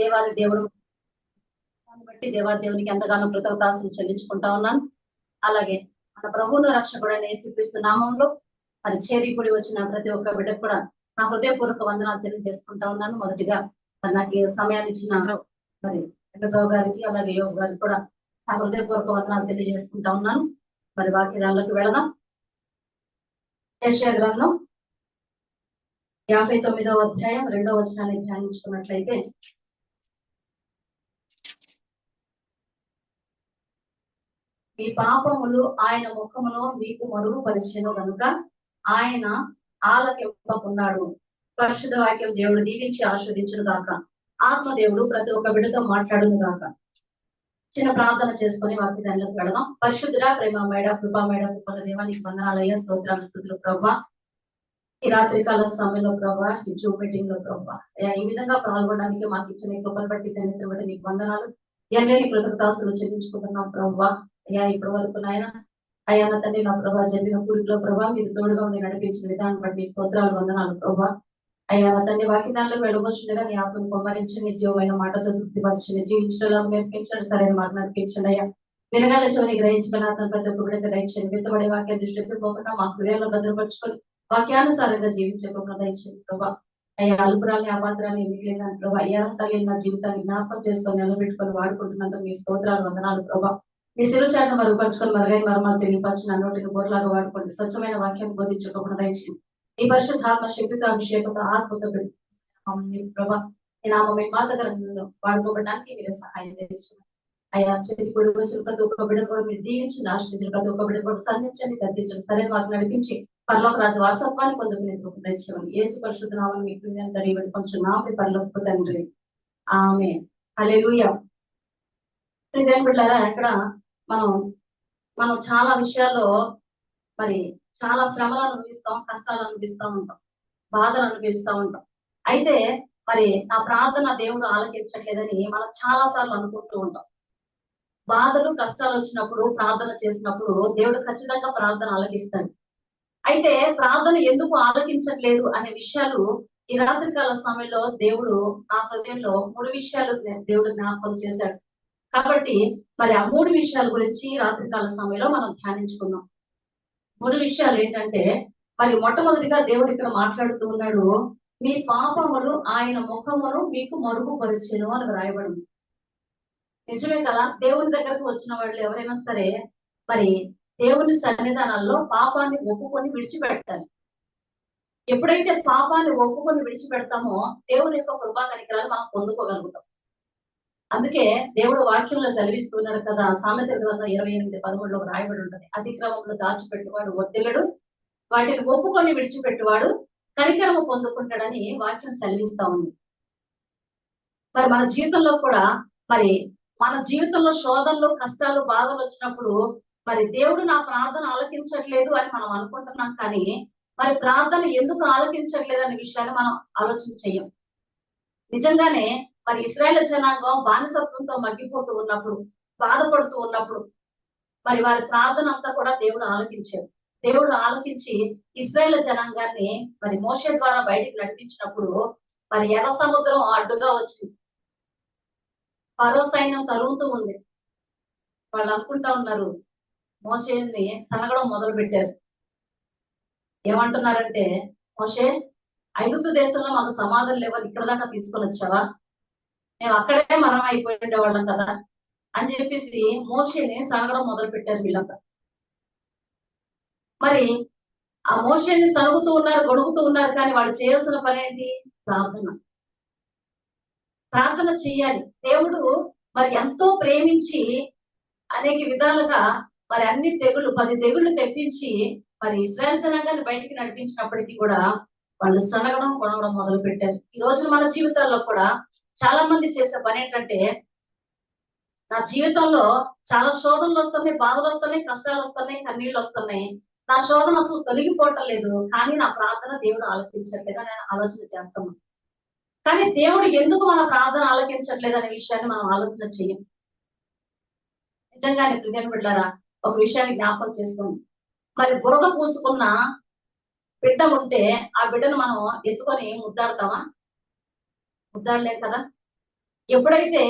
దేవాది దేవుడు దాన్ని బట్టి దేవాది దేవునికి ఎంతగానో కృతజ్ఞతాస్తులు చెల్లించుకుంటా ఉన్నాను. అలాగే మన ప్రభువును రక్షకుడైన యేసుక్రీస్తు నామంలో మరి చేరి కూడి వచ్చిన ప్రతి ఒక్క బిడ్డకు కూడా నా హృదయపూర్వక వందనాలు తెలియజేసుకుంటా ఉన్నాను. మొదటిగా మరి నాకు ఈ సమయాన్ని ఇచ్చిన మరి వెంకటరావు గారికి అలాగే యోగ గారికి కూడా నా హృదయపూర్వక వందనాలు తెలియజేసుకుంటా ఉన్నాను. మరి వాక్యాల్లోకి వెళదాం. యెషయా గ్రంథం 59వ అధ్యాయం 2వ వచనాన్ని ధ్యానించుకున్నట్లయితే, మీ పాపములు ఆయన ముఖమును మీకు మరుగుపరిచెను గనుక ఆయన ఆలకింపకున్నాడు. పరిశుద్ధ వాక్యం దేవుడు దీవించి ఆస్వాదించును గాక. ఆత్మదేవుడు ప్రతి ఒక్క బిడ్డతో మాట్లాడును గాక. చిన్న ప్రార్థన చేసుకుని వాక్యాల్లోకి వెళదాం. పరిశుద్ధుడా, ప్రేమమేడ, కృపామేడ, కృపల దేవా, నీకు వందనాలయ్యా, స్తోత్రాలు స్తుతులు ప్రభా. ఈ రాత్రి కాల సమయంలో ప్రభా, ఈ జూమ్ మీటింగ్ లో ప్రభా ఈ విధంగా పాల్గొనడానికి మాకు ఇచ్చిన కృపను బట్టి తండ్రి బట్టి నీకు వందనాలు. ఎన్నెన్ని కృతజ్ఞతాస్తులు చెల్లించుకుంటున్నాం ప్రభా. అయ్యా ఇప్పటి వరకు నాయన అయ్యా నా తండ్రి నా ప్రభా జరిగిన పూడికలో ప్రభా మీరు తోడుగా ఉండి నడిపించిన విధానం బట్టి స్తోత్రాలు వందనాలు ప్రభా. అయ్యా నా తండ్రి వాక్యాల్లో వెళ్ళవచ్చుండగా నీ ఆత్మను కుమ్మరించండి, జీవమైన మాటతో తృప్తిపరచండి, జీవించడం నేర్పించండి, సరైన మాట నడిపించండి. అయ్యా వినగాల చెవిని గ్రహించుకున్న అతను ప్రతి ఒక్క బిడ్డకు దయచేయండి. విత్తబడే వాక్య దృష్టి పోకుండా మా హృదయాల్లో భద్రపరుచుకొని వాక్యానుసారంగా జీవించే కృపను దయచేయండి ప్రభా. అయ్యా అల్పురాన్ని అపాత్రాన్ని మిగిలిన ప్రభా అయ్యా తల్లి నా జీవితాన్ని జ్ఞాపకం చేసుకొని నిలబెట్టుకొని వాడుకుంటున్నందుకు మీ స్తోత్రాలు వందనాలు ప్రభా. మీ సిరుచాటును మరుగుపరుచుకొని మరుగైన మర్మాలు తెలియపరిచిన నోటిని బోర్లాగా వాడుకొని స్వచ్ఛమైన వాక్యం బోధించే కృపను దయచేయండి. ఈ పరిశుద్ధాత్మ శక్తితో అభిషేకంతో ఆత్మతో ప్రభా ఈ నామం మీ మా దగ్గర వాడుకోవడానికి మీరే సహాయం చేస్తున్నారు. అయ్యా చెల్లి కూడా వచ్చిన ప్రతి ఒక్క బిడ్డ కూడా మీరు దీవించి ఆశ్రయించిన ప్రతి ఒక్క బిడ్డ కూడా సంధించండి, గద్దించండి, సరైన వారు నడిపించి పరలోక రాజు వారసత్వాన్ని పొందుకునే తెచ్చుకోండి. యేసు పరిశుద్ధ నామం మీకు దరివడి కొంచెం నాపై పరలోక తండ్రి ఆమేన్. హల్లెలూయా. ప్రియమైన బిడ్డలారా, ఇక్కడ మనం చాలా విషయాల్లో మరి చాలా శ్రమలు అనుభవిస్తాం, కష్టాలు అనుభవిస్తూ ఉంటాం, బాధలు అనుభవిస్తూ ఉంటాం. అయితే మరి నా ప్రార్థన దేవుడు ఆలకించట్లేదని మనం చాలా సార్లు అనుకుంటూ ఉంటాం. బాధలు కష్టాలు వచ్చినప్పుడు ప్రార్థన చేసినప్పుడు దేవుడు ఖచ్చితంగా ప్రార్థన ఆలకిస్తాడు. అయితే ప్రార్థన ఎందుకు ఆలకించట్లేదు అనే విషయాలు ఈ రాత్రికాల సమయంలో దేవుడు నా హృదయంలో 3 విషయాలు దేవుడు జ్ఞాపకం చేశాడు. కాబట్టి మరి ఆ 3 విషయాల గురించి రాత్రికాల సమయంలో మనం ధ్యానించుకుందాం. 3 విషయాలు ఏంటంటే, మరి మొట్టమొదటిగా దేవుడు ఇక్కడ మాట్లాడుతూ ఉన్నాడు, మీ పాపములు ఆయన ముఖమును మీకు మరుగుపరిచెను అని వ్రాయబడింది. నిజమే కదా. దేవుని దగ్గరకు వచ్చిన వాళ్ళు ఎవరైనా సరే మరి దేవుని సన్నిధానాల్లో పాపాన్ని ఒప్పుకొని విడిచిపెట్టాలి. ఎప్పుడైతే పాపాన్ని ఒప్పుకొని విడిచిపెడతామో దేవుని యొక్క కృపా కనికరాలు మనం పొందుకోగలుగుతాం. అందుకే దేవుడు వాక్యంలో సెలవిస్తున్నాడు కదా, సామెతల గ్రంథం 28:13లో రాయబడి ఉంటుంది, అతిక్రమంలో దాచిపెట్టువాడు వర్ధిల్లడు, వాటిని ఒప్పుకొని విడిచిపెట్టువాడు కనికరము పొందుకుంటాడని వాక్యం సెలవిస్తా ఉంది. మరి మన జీవితంలో కూడా మరి మన జీవితంలో శోధనలు, కష్టాలు, బాధలు వచ్చినప్పుడు మరి దేవుడు నా ప్రార్థన ఆలకించట్లేదు అని మనం అనుకుంటున్నాం. కానీ మరి ప్రార్థన ఎందుకు ఆలకించట్లేదు అనే విషయాన్ని మనం ఆలోచన చెయ్యం. నిజంగానే మరి ఇశ్రాయేలు జనాంగం బానిసత్వంతో మగ్గిపోతూ ఉన్నప్పుడు, బాధపడుతూ ఉన్నప్పుడు మరి వారి ప్రార్థన అంతా కూడా దేవుడు ఆలకించాడు. దేవుడు ఆలకించి ఇశ్రాయేలు జనాంగాన్ని మరి మోషే ద్వారా బయటికి నడిపించినప్పుడు మరి ఎర్ర సముద్రం అడ్డుగా వచ్చింది. ఫరో సైన్యం తరుగుతూ ఉంది. వాళ్ళు అనుకుంటా ఉన్నారు, మోషేని సనగడం మొదలు పెట్టారు. ఏమంటున్నారంటే, మోషే ఐగుప్తు దేశంలో మాకు సమాధులు లేవని ఇక్కడ దాకా తీసుకొని వచ్చావా, మేము అక్కడే మనం అయిపోయి వాళ్ళం కదా అని చెప్పేసి మోషేని సనగడం మొదలు పెట్టారు వీళ్ళంతా. మరి ఆ మోషేని సనుగుతూ ఉన్నారు, గొడుగుతూ ఉన్నారు, కానీ వాళ్ళు చేయాల్సిన పని ఏంటి? ప్రార్థన చెయ్యాలి. దేవుడు మరి ఎంతో ప్రేమించి అనేక విధాలుగా మరి అన్ని 10 తెగుళ్ళు తెప్పించి మరి ఇశ్రాయేలు జనాంగాన్ని బయటికి నడిపించినప్పటికీ కూడా వాళ్ళు సనగడం, కొనగడం మొదలు పెట్టారు. ఈ రోజు మన జీవితాల్లో కూడా చాలా మంది చేసే పని ఏంటంటే, నా జీవితంలో చాలా శోధనలు వస్తున్నాయి, బాధలు వస్తున్నాయి, కష్టాలు వస్తున్నాయి, కన్నీళ్ళు వస్తున్నాయి, నా శోధన అసలు తొలగిపోవటం లేదు, కానీ నా ప్రార్థన దేవుడు ఆలకించట్లేదు అని ఆలోచన చేస్తాము. కానీ దేవుడు ఎందుకు మన ప్రార్థన ఆలకించట్లేదు అనే విషయాన్ని మనం ఆలోచన చెయ్యం. నిజంగానే ప్రియమైన బిడ్డలారా, ఒక విషయాన్ని జ్ఞాపకం చేసుకోండి. మరి బురద పూసుకున్న బిడ్డ ఉంటే ఆ బిడ్డను మనం ఎత్తుకొని ముద్దాడతామా? ముద్దాడలేం కదా. ఎప్పుడైతే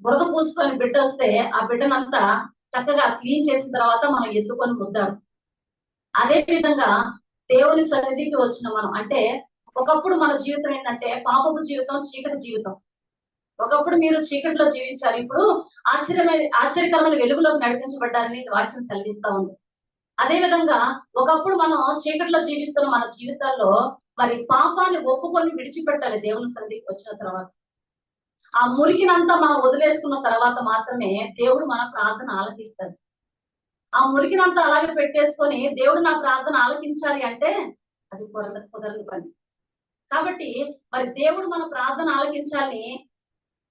బురద పూసుకొని బిడ్డ వస్తే ఆ బిడ్డనంతా చక్కగా క్లీన్ చేసిన తర్వాత మనం ఎత్తుకొని ముద్దాడు. అదే విధంగా దేవుని సన్నిధికి వచ్చిన మనం అంటే ఒకప్పుడు మన జీవితం ఏంటంటే పాపపు జీవితం, చీకటి జీవితం. ఒకప్పుడు మీరు చీకటిలో జీవించారు, ఇప్పుడు ఆశ్చర్యకరమైన వెలుగులోకి నడిపించబడ్డారని వాక్యం సెలవిస్తా ఉంది. అదే విధంగా ఒకప్పుడు మనం చీకటిలో జీవిస్తున్న మన జీవితాల్లో మరి పాపాన్ని ఒప్పుకొని విడిచిపెట్టాలి దేవుని సన్నిధికి వచ్చిన తర్వాత. ఆ మురికినంతా మనం వదిలేసుకున్న తర్వాత మాత్రమే దేవుడు మన ప్రార్థన ఆలకిస్తాడు. ఆ మురికినంతా అలాగే పెట్టేసుకొని దేవుడు నా ప్రార్థన ఆలకించాలి అంటే అది కుదరని పని. కాబట్టి మరి దేవుడు మన ప్రార్థన ఆలకించాలని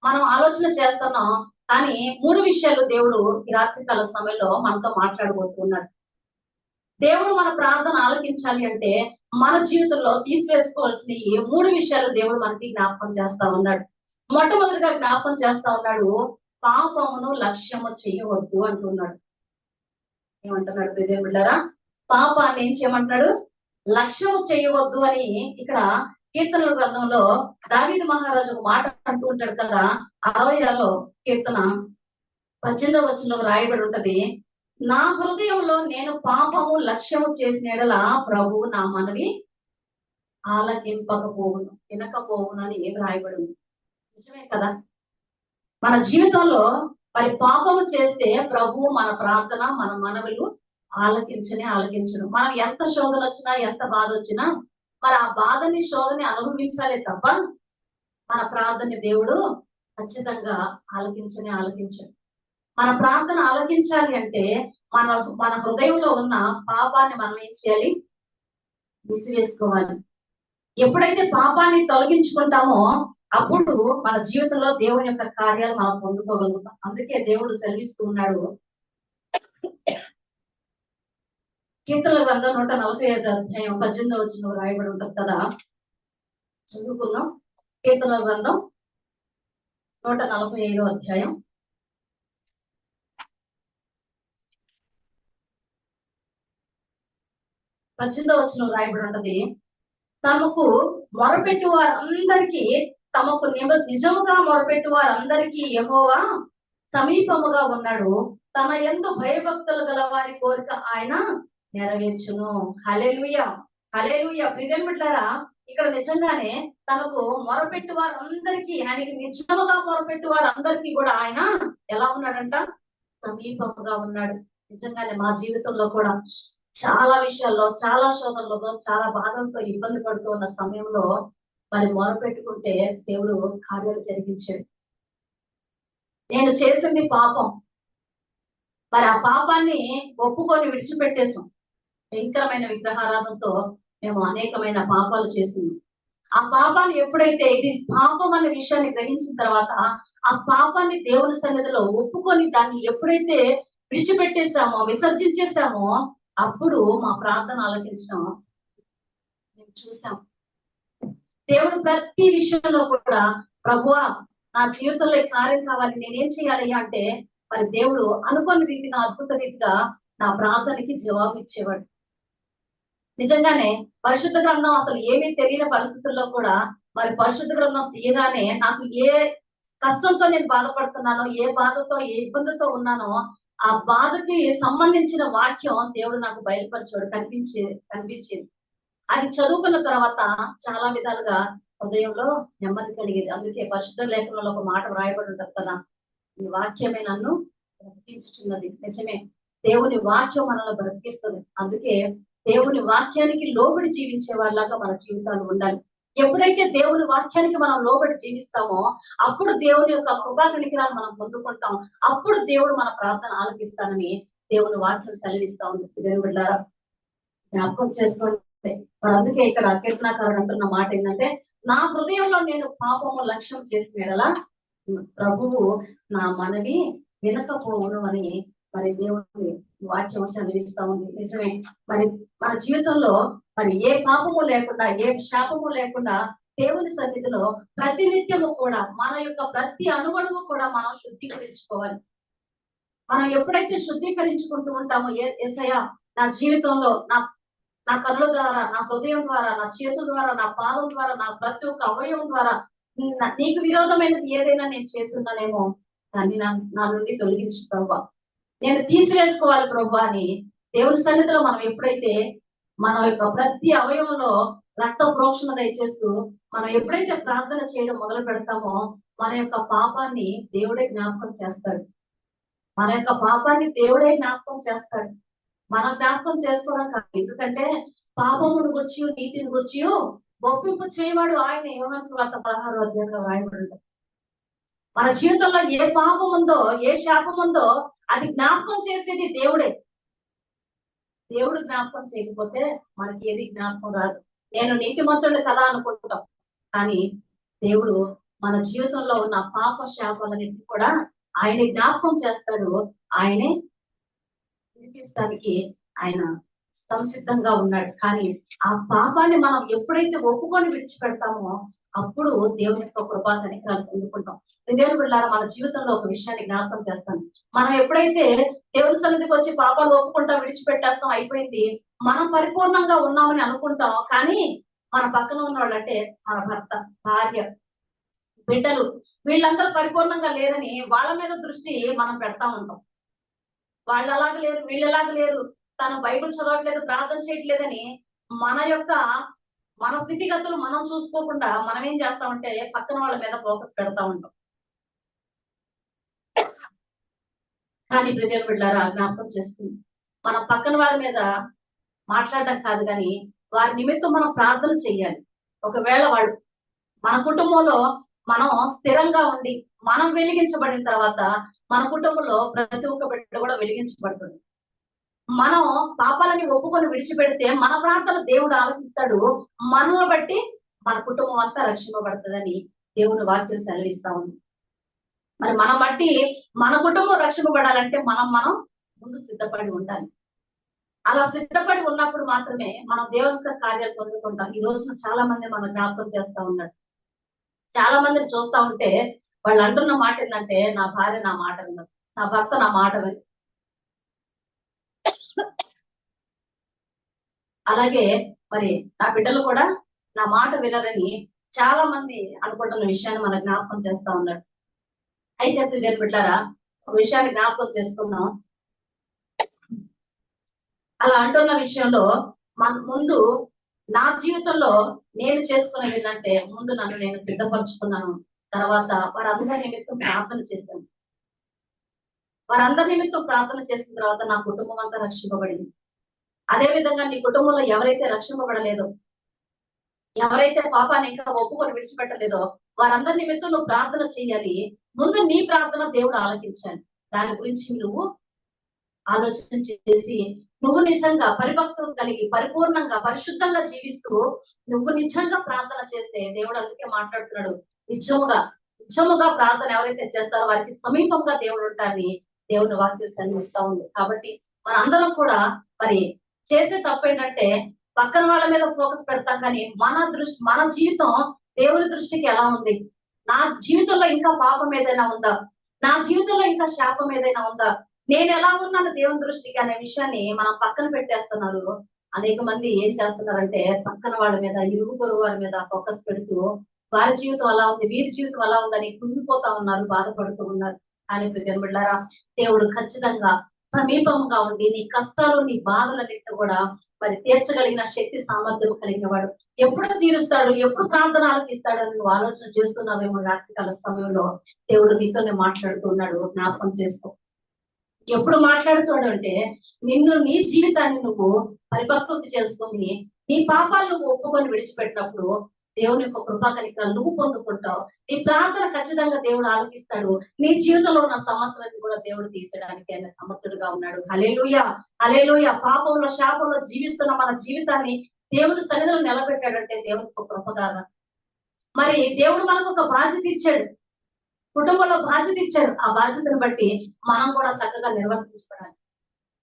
మనం ఆలోచన చేస్తున్నాం, కానీ 3 విషయాలు దేవుడు ఈ రాత్రికాల సమయంలో మనతో మాట్లాడబోతున్నాడు. దేవుడు మన ప్రార్థన ఆలకించాలి అంటే మన జీవితంలో తీసివేసుకోవాల్సిన ఈ 3 విషయాలు దేవుడు మనకి జ్ఞాపకం చేస్తా ఉన్నాడు. మొట్టమొదటిగా జ్ఞాపకం చేస్తా ఉన్నాడు, పాపమును లక్ష్యము చేయవద్దు అంటున్నాడు. ఏమంటున్నాడు ప్రియమైన బిడ్డలారా? పాపాన్ని ఏం చేయమంటున్నాడు? లక్ష్యము చేయవద్దు అని ఇక్కడ కీర్తనల గ్రంథంలో దావీదు మహారాజు ఒక మాట అంటూ ఉంటాడు కదా. 60వ కీర్తన 18వ వచనంలో రాయబడి ఉంటది, నా హృదయంలో నేను పాపము లక్ష్యము చేసిన ఎడల ప్రభు నా మనవి ఆలకింపకపోవును, వినకపోవును అని ఏం రాయబడి ఉంది. నిజమే కదా? మన జీవితంలో మరి పాపము చేస్తే ప్రభు మన ప్రార్థన, మన మనవులు ఆలకించను. మనం ఎంత శోధన వచ్చినా, ఎంత బాధ వచ్చినా మరి ఆ బాధని, శోధని అనుభవించాలి తప్ప మన ప్రార్థన దేవుడు ఖచ్చితంగా ఆలకించడు. మన ప్రార్థన ఆలకించాలి అంటే మన మన హృదయంలో ఉన్న పాపాన్ని మనం ఏం చేయాలి? విసివేసుకోవాలి. ఎప్పుడైతే పాపాన్ని తొలగించుకుంటామో అప్పుడు మన జీవితంలో దేవుని యొక్క కార్యాలు మనం పొందుకోగలుగుతాం. అందుకే దేవుడు సెలవిస్తూ ఉన్నాడు, కీర్తనల గ్రంథం 145వ అధ్యాయం 18వ వచనం రాయబడి ఉంటుంది కదా. చదువుకుందాం. కీర్తనల గ్రంథం 145వ అధ్యాయం 18వ వచనం రాయబడి ఉంటది, తమకు మొరపెట్టు వారందరికీ తమకు నిజముగా మొరపెట్టు వారందరికీ యెహోవా సమీపముగా ఉన్నాడు, తన యందు భయభక్తులు గల వారి కోరిక ఆయన నెరవేర్చును. హల్లెలూయా, హల్లెలూయా. ప్రియమైన బిడ్డలారా, ఇక్కడ నిజంగానే తనకు మొరపెట్టు వారందరికీ, ఆయనకి నిజముగా మొరపెట్టు వారందరికీ కూడా ఆయన ఎలా ఉన్నాడంట? సమీపముగా ఉన్నాడు. నిజంగానే మా జీవితంలో కూడా చాలా విషయాల్లో, చాలా శోధనలతో, చాలా బాధలతో ఇబ్బంది పడుతూ ఉన్న సమయంలో మరి మొరపెట్టుకుంటే దేవుడు కార్యాలు జరిగించాడు. నేను చేసింది పాపం, మరి ఆ పాపాన్ని ఒప్పుకొని విడిచిపెట్టేశాం. భయంకరమైన విగ్రహారాధనతో మేము అనేకమైన పాపాలు చేస్తున్నాం. ఆ పాపాన్ని ఎప్పుడైతే ఇది పాపం అనే విషయాన్ని గ్రహించిన తర్వాత ఆ పాపాన్ని దేవుని సన్నిధిలో ఒప్పుకొని దాన్ని ఎప్పుడైతే విడిచిపెట్టేసామో, విసర్జించేసామో అప్పుడు మా ప్రార్థన ఆలకించడం మేము చూసాం. దేవుడు ప్రతి విషయంలో కూడా ప్రభువా నా జీవితంలో ఈ కార్యం కావాలి, నేనేం చేయాలి అంటే మరి దేవుడు అనుకోని రీతిగా, అద్భుత రీతిగా నా ప్రార్థనకి జవాబు ఇచ్చేవాడు. నిజంగానే పరిశుద్ధ గ్రంథం అసలు ఏమీ తెలియని పరిస్థితుల్లో కూడా మరి పరిశుద్ధ గ్రంథం తీయగానే నాకు ఏ కష్టంతో నేను బాధపడుతున్నానో, ఏ బాధతో, ఏ ఇబ్బందితో ఉన్నానో ఆ బాధకి సంబంధించిన వాక్యం దేవుడు నాకు బయలుపరిచాడు, కనిపించేది. అది చదువుకున్న తర్వాత చాలా విధాలుగా హృదయంలో నెమ్మది కలిగేది. అందుకే పరిశుద్ధ లేఖనంలో ఒక మాట వ్రాయబడి ఉంటుంది కదా, ఈ వాక్యమే నన్ను బ్రతికించుచున్నది. నిజమే, దేవుని వాక్యం మనల్ని బ్రతికిస్తుంది. అందుకే దేవుని వాక్యానికి లోబడి జీవించే వాళ్ళలాగా మన జీవితాలు ఉండాలి. ఎప్పుడైతే దేవుని వాక్యానికి మనం లోబడి జీవిస్తామో అప్పుడు దేవుని యొక్క కృపా కనికరాలు మనం పొందుకుంటాం. అప్పుడు దేవుడు మన ప్రార్థన ఆలకిస్తానని దేవుని వాక్యం సెలవిస్తా ఉంది. దేవుని బిడ్డలారా, జ్ఞాపకం చేసుకోండి. మరి అందుకే ఇక్కడ కీర్తనాకారుడు అంటున్న మాట ఏంటంటే, నా హృదయంలో నేను పాపము లక్ష్యం చేసిన ప్రభువు నా మనవి వినకపోవును అని మరి దేవుని వాక్యం సెలవిస్తా ఉంది. నిజమే, మరి మన జీవితంలో మరి ఏ పాపము లేకుండా, ఏ శాపము లేకుండా దేవుని సన్నిధిలో ప్రతినిత్యము కూడా మన యొక్క ప్రతి అణువణువు కూడా మనం శుద్ధీకరించుకోవాలి. మనం ఎప్పుడైతే శుద్ధీకరించుకుంటూ ఉంటామో, యేసయ్యా నా జీవితంలో నా కన్నుల ద్వారా, నా హృదయం ద్వారా, నా చేతుల ద్వారా, నా పాదం ద్వారా, నా ప్రతి ఒక్క అవయవం ద్వారా నీకు విరోధమైనది ఏదైనా నేను చేస్తున్నానేమో దాన్ని నా నుండి తొలగించు ప్రభా, నేను తీసివేసుకోవాలి ప్రభా అని దేవుని సన్నిధిలో మనం ఎప్పుడైతే మన యొక్క ప్రతి అవయవంలో రక్త ప్రోక్షణ దయచేస్తూ మనం ఎప్పుడైతే ప్రార్థన చేయడం మొదలు పెడతామో మన యొక్క పాపాన్ని దేవుడే జ్ఞాపకం చేస్తాడు. మన యొక్క పాపాన్ని దేవుడే జ్ఞాపకం చేస్తాడు. మనం జ్ఞాపకం చేసుకోవడం కాదు. ఎందుకంటే పాపమును గురించి నీతిని గురించి ఒప్పింపు చేయవాడు ఆయన. యోహాను సువార్త 16వ అధ్యాయంలో రాయబడి. మన జీవితంలో ఏ పాపం ఉందో, ఏ శాపం ఉందో అది జ్ఞాపకం చేసేది దేవుడే. దేవుడు జ్ఞాపకం చేయకపోతే మనకి ఏది జ్ఞాపకం రాదు. నేను నీతిమంతుడు కదా అనుకుంటాం, కానీ దేవుడు మన జీవితంలో ఉన్న పాప శాపాలన్నింటినీ కూడా ఆయన జ్ఞాపకం చేస్తాడు. ఆయనే వినిపిస్తానికి ఆయన సంసిద్ధంగా ఉన్నాడు. కానీ ఆ పాపాన్ని మనం ఎప్పుడైతే ఒప్పుకొని విడిచిపెడతామో అప్పుడు దేవుని యొక్క కృపా కనికరాలు పొందుకుంటాం. దేవుని బిడ్డలారా, మన జీవితంలో ఒక విషయాన్ని జ్ఞాపకం చేస్తాను. మనం ఎప్పుడైతే దేవుని సన్నిధికి వచ్చి పాపాలు ఒప్పుకుంటాం, విడిచిపెట్టేస్తాం, అయిపోయింది, మనం పరిపూర్ణంగా ఉన్నామని అనుకుంటాం. కానీ మన పక్కన ఉన్న వాళ్ళు, అంటే మన భర్త, భార్య, బిడ్డలు, వీళ్ళందరూ పరిపూర్ణంగా లేరని వాళ్ళ మీద దృష్టి మనం పెడతా ఉంటాం. వాళ్ళు అలాగ లేరు, వీళ్ళు ఎలాగ లేరు, తను బైబిల్ చదవట్లేదు, ప్రార్థన చేయట్లేదని మన స్థితిగతులు మనం చూసుకోకుండా మనం ఏం చేస్తామంటే పక్కన వాళ్ళ మీద ఫోకస్ పెడతా ఉంటాం. కానీ బ్రదర్ బిడ్డారా, జ్ఞాపకం చేస్తుంది, మన పక్కన వారి మీద మాట్లాడడం కాదు, కానీ వారి నిమిత్తం మనం ప్రార్థన చెయ్యాలి. ఒకవేళ వాళ్ళు మన కుటుంబంలో మనం స్థిరంగా ఉండి మనం వెలిగించబడిన తర్వాత మన కుటుంబంలో ప్రతి ఒక్క బిడ్డ కూడా వెలిగించబడుతుంది. మనం పాపాలని ఒప్పుకొని విడిచిపెడితే మన ప్రార్థన దేవుడు ఆలకిస్తాడు. మనల్ని బట్టి మన కుటుంబం అంతా రక్షింపబడుతుందని దేవుని వాక్యం సెలవిస్తా ఉంది. మరి మనం బట్టి మన కుటుంబం రక్షింపబడాలంటే మనం ముందు సిద్ధపడి ఉండాలి. అలా సిద్ధపడి ఉన్నప్పుడు మాత్రమే మనం దేవుని యొక్క కార్యాలు పొందుకుంటాం. ఈ రోజున చాలా మంది మనం జ్ఞాపకం చేస్తా ఉన్నారు. చాలా మందిని చూస్తా ఉంటే వాళ్ళు అంటున్న మాట ఏంటంటే, నా భార్య నా మాట వినదు, నా భర్త నా మాట వినదు, అలాగే మరి నా బిడ్డలు కూడా నా మాట వినరని చాలా మంది అనుకుంటున్న విషయాన్ని మనం జ్ఞాపకం చేస్తా ఉన్నారు. అయితే ప్రియమైన బిడ్డారా, ఒక విషయాన్ని జ్ఞాపకం చేసుకున్నాం. అలా అంటున్న విషయంలో ముందు నా జీవితంలో నేను చేసుకునేది ఏంటంటే, ముందు నన్ను నేను సిద్ధపరచుకున్నాను. తర్వాత వారందరి నిమిత్తం ప్రార్థన చేశాను. వారందరి నిమిత్తం ప్రార్థన చేసిన తర్వాత నా కుటుంబం అంతా రక్షింపబడింది. అదే విధంగా నీ కుటుంబంలో ఎవరైతే రక్షింపబడలేదో, ఎవరైతే పాపాన్ని ఇంకా ఒప్పుకొని విడిచిపెట్టలేదో వారందరి నిమిత్తం నువ్వు ప్రార్థన చేయాలి. ముందు నీ ప్రార్థన దేవుడు ఆలకించాలి. దాని గురించి నువ్వు ఆలోచన చేసి నువ్వు నిజంగా పరిపక్వం కలిగి పరిపూర్ణంగా పరిశుద్ధంగా జీవిస్తూ నువ్వు నిజంగా ప్రార్థన చేస్తే దేవుడు అందుకే మాట్లాడుతున్నాడు, నిజముగా ప్రార్థన ఎవరైతే చేస్తారో వారికి సమీపంగా దేవుడు ఉంటాడని దేవుని వాక్యం సెలవిస్తా ఉంది. కాబట్టి మనందరం కూడా మరి చేసే తప్పు ఏంటంటే పక్కన వాళ్ళ మీద ఫోకస్ పెడతాం, కానీ మన జీవితం దేవుని దృష్టికి ఎలా ఉంది, నా జీవితంలో ఇంకా పాపం ఏదైనా ఉందా, నా జీవితంలో ఇంకా శాపం ఏదైనా ఉందా, నేను ఎలా ఉన్నాను దేవుని దృష్టికి అనే విషయాన్ని మనం పక్కన పెట్టేస్తున్నారు. అనేక మంది ఏం చేస్తున్నారంటే పక్కన వాళ్ళ మీద, ఇరుగు పొరుగు వారి మీద ఫోకస్ పెడుతూ వారి జీవితం అలా ఉంది, వీరి జీవితం అలా ఉందని కుంగిపోతా ఉన్నారు, బాధపడుతూ ఉన్నారు. కానీ బిడ్డలారా, దేవుడు ఖచ్చితంగా సమీపంగా ఉండి నీ కష్టాలు నీ బాధలన్నింటినీ కూడా మరి తీర్చగలిగిన శక్తి సామర్థ్యం కలిగిన వాడు. ఎప్పుడు తీరుస్తాడు, ఎప్పుడు ప్రార్థన ఆలకిస్తాడు అని నువ్వు ఆలోచన చేస్తున్నావేమో రాత్రికాల సమయంలో దేవుడు నీతోనే మాట్లాడుతూ ఉన్నాడు. జ్ఞాపకం చేసుకో. ఎప్పుడు మాట్లాడుతాడు అంటే నీ జీవితాన్ని నువ్వు పరిపక్వత చేసుకొని నీ పాపాలు నువ్వు ఒప్పుకొని విడిచిపెట్టినప్పుడు దేవుని యొక్క కృపా కనికరాలు నువ్వు పొందుకుంటావు. నీ ప్రార్థన ఖచ్చితంగా దేవుడు ఆలకిస్తాడు. నీ జీవితంలో ఉన్న సమస్యలను కూడా దేవుడు తీర్చడానికి ఆయన సమర్థుడుగా ఉన్నాడు. హల్లెలూయా, హల్లెలూయా. పాపంలో శాపంలో జీవిస్తున్న మన జీవితాన్ని దేవుడు సన్నిధిలో నిలబెట్టాడంటే దేవుని యొక్క కృప కాదా? మరి దేవుడు మనకు ఒక బాధ్యత ఇచ్చాడు, కుటుంబంలో బాధ్యత ఇచ్చాడు. ఆ బాధ్యతను బట్టి మనం కూడా చక్కగా నిర్వర్తించుకోవాలి.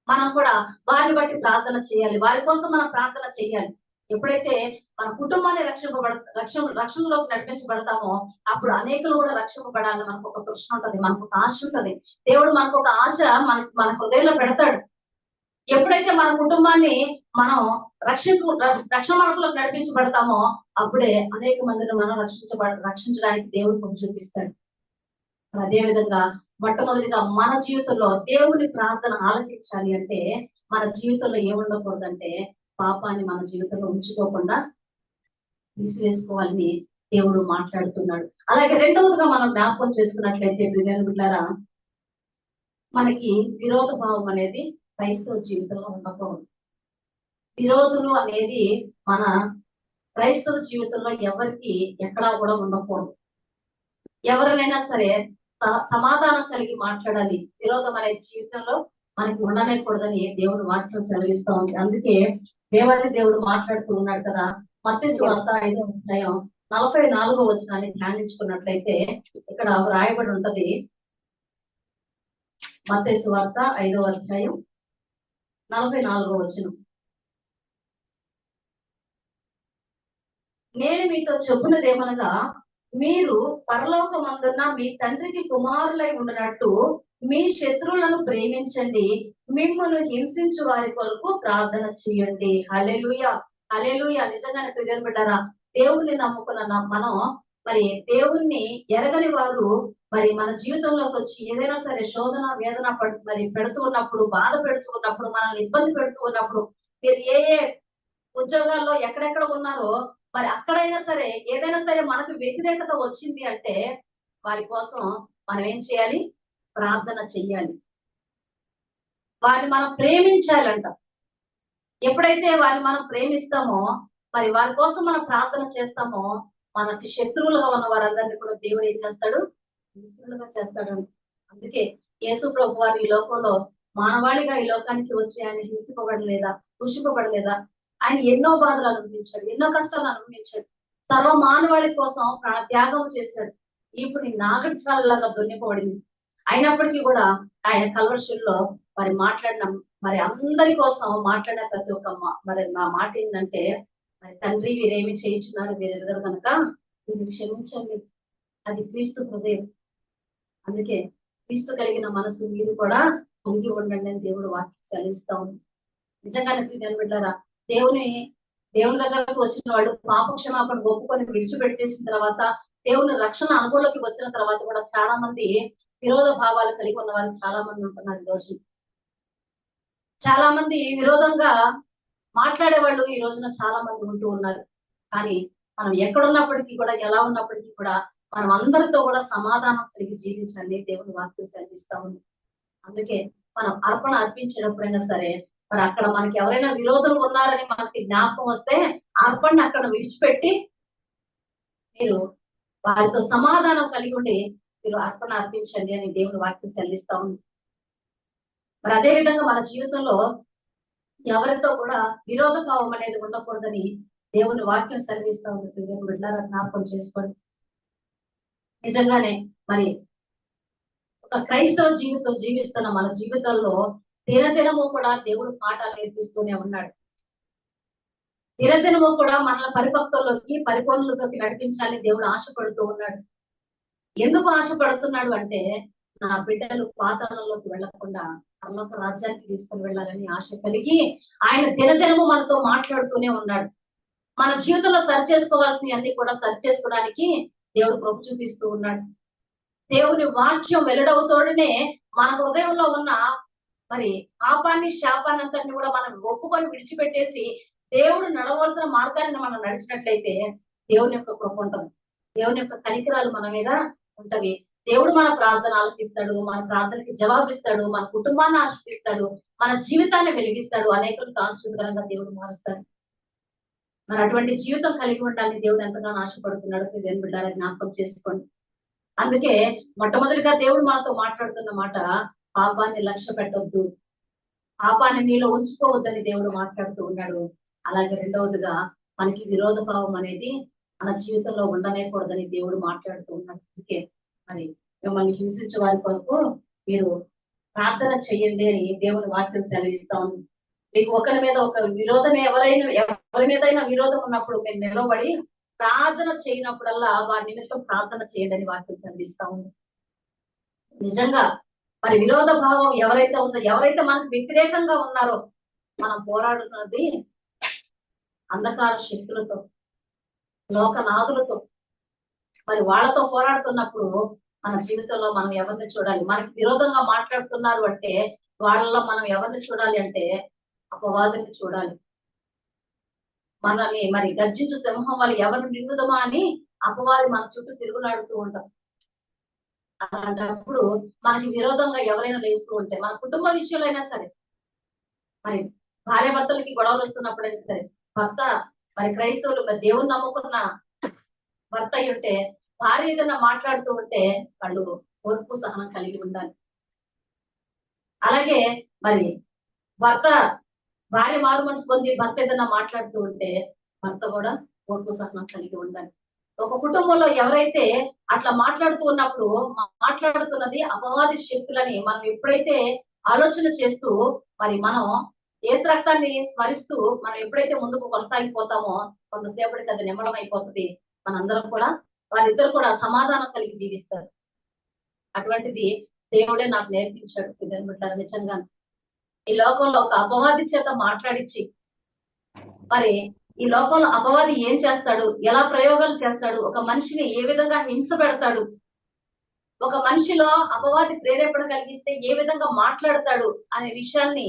మనం కూడా వారిని బట్టి ప్రార్థన చేయాలి, వారి కోసం మనం ప్రార్థన చేయాలి. ఎప్పుడైతే మన కుటుంబాన్ని రక్షణలోకి నడిపించబడతామో అప్పుడు అనేకులు కూడా రక్షింపబడాలని మనకు ఒక తృష్ణ ఉంటది, మనకు ఒక ఆశ ఉంటది. దేవుడు మనకు ఒక ఆశ మన హృదయంలో పెడతాడు. ఎప్పుడైతే మన కుటుంబాన్ని మనం రక్షణ మార్గంలోకి నడిపించబడతామో అప్పుడే అనేక మందిని మనం రక్షించడానికి దేవుడు కృప చూపిస్తాడు. అదే విధంగా మొట్టమొదటిగా మన జీవితంలో దేవుని ప్రార్థన ఆలకించాలి అంటే మన జీవితంలో ఏముండకూడదంటే పాపాన్ని మన జీవితంలో ఉంచుకోకుండా తీసివేసుకోవాలని దేవుడు మాట్లాడుతున్నాడు. అలాగే రెండవదిగా మనం జ్ఞాపకం చేసుకున్నట్లయితే బిడ్డారా, మనకి విరోధ భావం అనేది క్రైస్తవ జీవితంలో ఉండకూడదు. విరోధులు అనేది మన క్రైస్తవ జీవితంలో ఎవరికి ఎక్కడా కూడా ఉండకూడదు. ఎవరినైనా సరే సమాధానం కలిగి మాట్లాడాలి. విరోధం అనే జీవితంలో మనకి ఉండనేకూడదని దేవుడు వాక్యం సెలవిస్తూ ఉంది. అందుకే దేవుడు మాట్లాడుతూ ఉన్నాడు కదా. మత్తయి సువార్త 5వ అధ్యాయం 44వ వచనాన్ని ధ్యానించుకున్నట్లయితే ఇక్కడ రాయబడి ఉంటది. మత్తయి సువార్త 5వ అధ్యాయం 44వ వచనం. నేను మీతో చెప్పున్నదేమనగా, మీరు పరలోకమందున్న మీ తండ్రికి కుమారులై ఉండినట్టు మీ శత్రువులను ప్రేమించండి, మిమ్మల్ని హింసించు వారి కొరకు ప్రార్థన చేయండి. హల్లెలూయా, హల్లెలూయా. నిజంగానే ప్రియమైన బిడ్డారా, దేవుణ్ణి నమ్ముకున్న మనం మరి దేవుణ్ణి ఎరగని వారు మరి మన జీవితంలోకి వచ్చి ఏదైనా సరే శోధన వేదన మరి పెడుతూ ఉన్నప్పుడు, బాధ పెడుతూ ఉన్నప్పుడు, మనల్ని ఇబ్బంది పెడుతూ ఉన్నప్పుడు, మీరు ఏ ఉద్యోగాల్లో ఎక్కడెక్కడ ఉన్నారో మరి అక్కడైనా సరే ఏదైనా సరే మనకు వ్యతిరేకత వచ్చింది అంటే వారి కోసం మనం ఏం చేయాలి? ప్రార్థన చెయ్యాలి. వారిని మనం ప్రేమించాలంట. ఎప్పుడైతే వారిని మనం ప్రేమిస్తామో మరి వారి కోసం మనం ప్రార్థన చేస్తామో మనకి శత్రువులుగా ఉన్న వారందరినీ కూడా దేవుడు ఏం చేస్తాడు? మిత్రులుగా చేస్తాడు. అందుకే యేసు ప్రభు వారు ఈ లోకంలో మానవాళిగా ఈ లోకానికి వచ్చి ఆయన హింసింపబడలేదా, దూషింపబడలేదా? ఆయన ఎన్నో బాధలు అనుభవించాడు, ఎన్నో కష్టాలు అనుభవించాడు. సర్వ మానవాళి కోసం ప్రాణ త్యాగం చేశాడు. ఇప్పుడు ఈ నాగరికాలలాగా దున్నిపోబడింది. అయినప్పటికీ కూడా ఆయన కల్వరిశిలో మరి మాట్లాడిన మరి అందరి కోసం మాట్లాడిన ప్రతి ఒక్క మరి మా మాట ఏంటంటే, మరి తండ్రి వీరేమి చేయించున్నారు వీరెరుగురు కనుక వీరిని క్షమించండి. అది క్రీస్తు హృదయం. అందుకే క్రీస్తు కలిగిన మనసు మీరు కూడా కలిగి ఉండండి అని దేవుడు వాక్యం సెలవిస్తా ఉంది. నిజంగానే ప్రియమైన బిడ్డారా, దేవుని దగ్గరకు వచ్చిన వాడు పాప క్షమాపణ ఒప్పుకొని విడిచిపెట్టేసిన తర్వాత దేవుని రక్షణ అనుభవంలోకి వచ్చిన తర్వాత కూడా చాలా మంది విరోధ భావాలు కలిగి ఉన్న వాళ్ళు చాలా మంది ఉంటున్నారు ఈ రోజు. చాలా మంది విరోధంగా మాట్లాడే వాళ్ళు ఈ రోజున చాలా మంది ఉంటూ ఉన్నారు. కానీ మనం ఎక్కడున్నప్పటికీ కూడా, ఎలా ఉన్నప్పటికీ కూడా మనం అందరితో కూడా సమాధానం కలిగి జీవించాలి దేవుని వాక్యం సెలవిస్తా ఉంది. అందుకే మనం అర్పణ అర్పించినప్పుడైనా సరే మరి అక్కడ మనకి ఎవరైనా విరోధులు ఉన్నారని మనకి జ్ఞాపకం వస్తే అర్పణ అక్కడ విడిచిపెట్టి మీరు వారితో సమాధానం కలిగి ఉండి మీరు అర్పణ అర్పించండి అని దేవుని వాక్యం సెలవిస్తా ఉంది. మరి అదే విధంగా మన జీవితంలో ఎవరితో కూడా విరోధ భావం అనేది ఉండకూడదని దేవుని వాక్యం సెలవిస్తా ఉంది. దేవుని బిడ్డలారా జ్ఞాపకం చేసుకోండి. నిజంగానే మరి ఒక క్రైస్తవ జీవితం జీవిస్తున్న మన జీవితంలో దినదినము కూడా దేవుడు పాఠాలు నేర్పిస్తూనే ఉన్నాడు. దినదినము కూడా మనల్ని పరిపక్వతలోకి పరిపూర్ణతలోకి నడిపించాలని దేవుడు ఆశపడుతూ ఉన్నాడు. ఎందుకు ఆశపడుతున్నాడు అంటే నా బిడ్డలు పాతాళంలోకి వెళ్లకుండా పరలోక రాజ్యానికి తీసుకుని వెళ్ళాలని ఆశ కలిగి ఆయన దినదినము మనతో మాట్లాడుతూనే ఉన్నాడు. మన జీవితంలో సరి చేసుకోవాల్సినవి అన్ని కూడా సరి చేసుకోవడానికి దేవుడు కృప చూపిస్తూ ఉన్నాడు. దేవుని వాక్యం వెల్లడవుతోడనే మన హృదయంలో ఉన్న మరి పాపాన్ని శాపాన్ని అంతటిని కూడా మనం ఒప్పుకొని విడిచిపెట్టేసి దేవుడు నడవలసిన మార్గాన్ని మనం నడిచినట్లయితే దేవుని యొక్క కృప ఉంటుంది. దేవుని యొక్క కనికరాలు మన మీద ఉంటవి. దేవుడు మన ప్రార్థన ఆలకిస్తాడు, మన ప్రార్థనకి జవాబిస్తాడు, మన కుటుంబాన్ని ఆశీర్వదిస్తాడు, మన జీవితాన్ని వెలిగిస్తాడు, అనేకులకు ఆశీర్వాదకరంగా దేవుడు మారుస్తాడు. మరి అటువంటి జీవితం కలిగి ఉండాలని దేవుడు ఎంతగానో ఆశపడుతున్నాడు. దేవుని బిడ్డలని జ్ఞాపకం చేసుకోండి. అందుకే మొట్టమొదటిగా దేవుడు మనతో మాట్లాడుతున్న మాట, పాపాన్ని లక్ష్య పెట్టొద్దు, పాపాన్ని నీలో ఉంచుకోవద్దని దేవుడు మాట్లాడుతూ ఉన్నాడు. అలాగే రెండవదిగా మనకి విరోధ భావం అనేది మన జీవితంలో ఉండనేకూడదని దేవుడు మాట్లాడుతూ ఉన్నాడు. అందుకే మరి మిమ్మల్ని హింసించే వారి కొరకు మీరు ప్రార్థన చెయ్యండి అని దేవుని వాక్యం సెలవిస్తా ఉంది. మీకు ఒకరి మీద ఒక విరోధం ఎవరి మీదైనా విరోధం ఉన్నప్పుడు మీరు నిలబడి ప్రార్థన చేయనప్పుడల్లా వారి నిమిత్తం ప్రార్థన చేయండి అని వాక్యం సెలవిస్తా ఉంది. నిజంగా మరి విరోధ భావం ఎవరైతే ఉందో, ఎవరైతే మనకు వ్యతిరేకంగా ఉన్నారో, మనం పోరాడుతున్నది అంధకార శక్తులతో. లోకనాథులతో, మరి వాళ్ళతో పోరాడుతున్నప్పుడు మన జీవితంలో మనం ఎవరిని చూడాలి? మనకి విరోధంగా మాట్లాడుతున్నారు అంటే వాళ్ళలో మనం ఎవరిని చూడాలి అంటే అపవాదిని చూడాలి. మనల్ని మరి గర్జించు సింహం వాళ్ళు ఎవరిని మింగుదమా అని అపవాది మన చుట్టూ తిరుగులాడుతూ ఉంటాం. అలాంటప్పుడు మనకి విరోధంగా ఎవరైనా లేస్తూ ఉంటే, మన కుటుంబ విషయంలో అయినా సరే, మరి భార్య భర్తలకి గొడవలు వస్తున్నప్పుడైనా సరే, భర్త మరి క్రైస్తవులు మరి దేవుని నమ్ముకున్న భర్త అయి ఉంటే భార్య ఏదైనా మాట్లాడుతూ ఉంటే వాళ్ళు ఓర్పు సహనం కలిగి ఉండాలి. అలాగే మరి భర్త భార్య మారు మనసు పొంది భర్త ఏదైనా మాట్లాడుతూ ఉంటే భర్త కూడా ఓర్పు సహనం కలిగి ఉండాలి. ఒక కుటుంబంలో ఎవరైతే అట్లా మాట్లాడుతూ ఉన్నప్పుడు మాట్లాడుతున్నది అపవాది శక్తులని మనం ఎప్పుడైతే ఆలోచన చేస్తూ మరి మనం ఏసు రక్తాన్ని స్మరిస్తూ మనం ఎప్పుడైతే ముందుకు కొనసాగిపోతామో కొంతసేపటికి అది నిమ్మలం అయిపోతుంది. మనందరం కూడా వారిద్దరు కూడా సమాధానం కలిగి జీవిస్తారు. అటువంటిది దేవుడే నాకు నేర్పించాడు. ఇదనుకుంటారు నిజంగా. ఈ లోకంలో ఒక అపవాది చేత మాట్లాడించి మరి ఈ లోకంలో అపవాది ఏం చేస్తాడు, ఎలా ప్రయోగాలు చేస్తాడు, ఒక మనిషిని ఏ విధంగా హింస పెడతాడు, ఒక మనిషిలో అపవాది ప్రేరేపణ కలిగిస్తే ఏ విధంగా మాట్లాడతాడు అనే విషయాన్ని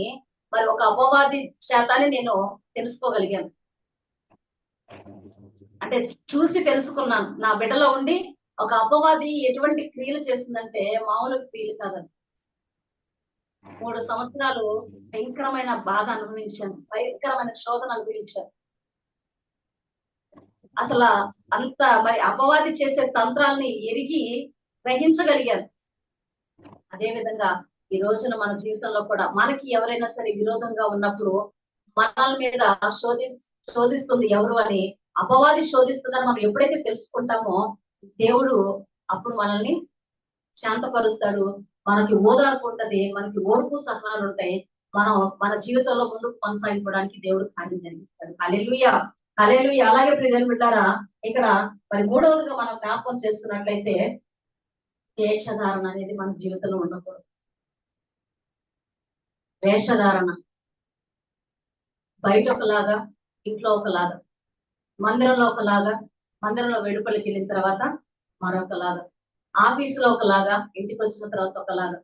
మరి ఒక అపవాది చేతాన్ని నేను తెలుసుకోగలిగాను. అంటే చూసి తెలుసుకున్నాను. నా బిడ్డలో ఉండి ఒక అపవాది ఎటువంటి క్రియలు చేస్తుందంటే మామూలు క్రియలు కాదండి. 3 సంవత్సరాలు భయంకరమైన బాధ అనుభవించాను, భయంకరమైన శోధన అనుభవించాను. అసలు అంత మరి అపవాది చేసే తంత్రాల్ని ఎరిగి గ్రహించగలిగాను. అదే విధంగా ఈ రోజున మన జీవితంలో కూడా మనకి ఎవరైనా సరే విరోధంగా ఉన్నప్పుడు మనల మీద శోధిస్తుంది ఎవరు అని, అపవాది శోధిస్తుందని మనం ఎప్పుడైతే తెలుసుకుంటామో దేవుడు అప్పుడు మనల్ని శాంతపరుస్తాడు. మనకి ఓదార్పు ఉంటది, మనకి ఓర్పు సహనాలు ఉంటాయి. మనం మన జీవితంలో ముందుకు కొనసాగిపోవడానికి దేవుడు కార్యం జరిగిస్తాడు. హల్లెలూయా, హల్లెలూయా. అలాగే ప్రియమైన బిడ్డారా, ఇక్కడ మరి మూడవదిగా మనం జ్ఞాపకం చేసుకున్నట్లయితే వేషధారణ అనేది మన జీవితంలో ఉండకూడదు. వేషధారణ బయట ఒకలాగా, ఇంట్లో ఒకలాగా, మందిరంలో ఒకలాగా, మందిరంలో వెలుపలికి వెళ్ళిన తర్వాత మరొకలాగా, ఆఫీసులో ఒకలాగా, ఇంటికి వచ్చిన తర్వాత ఒకలాగా.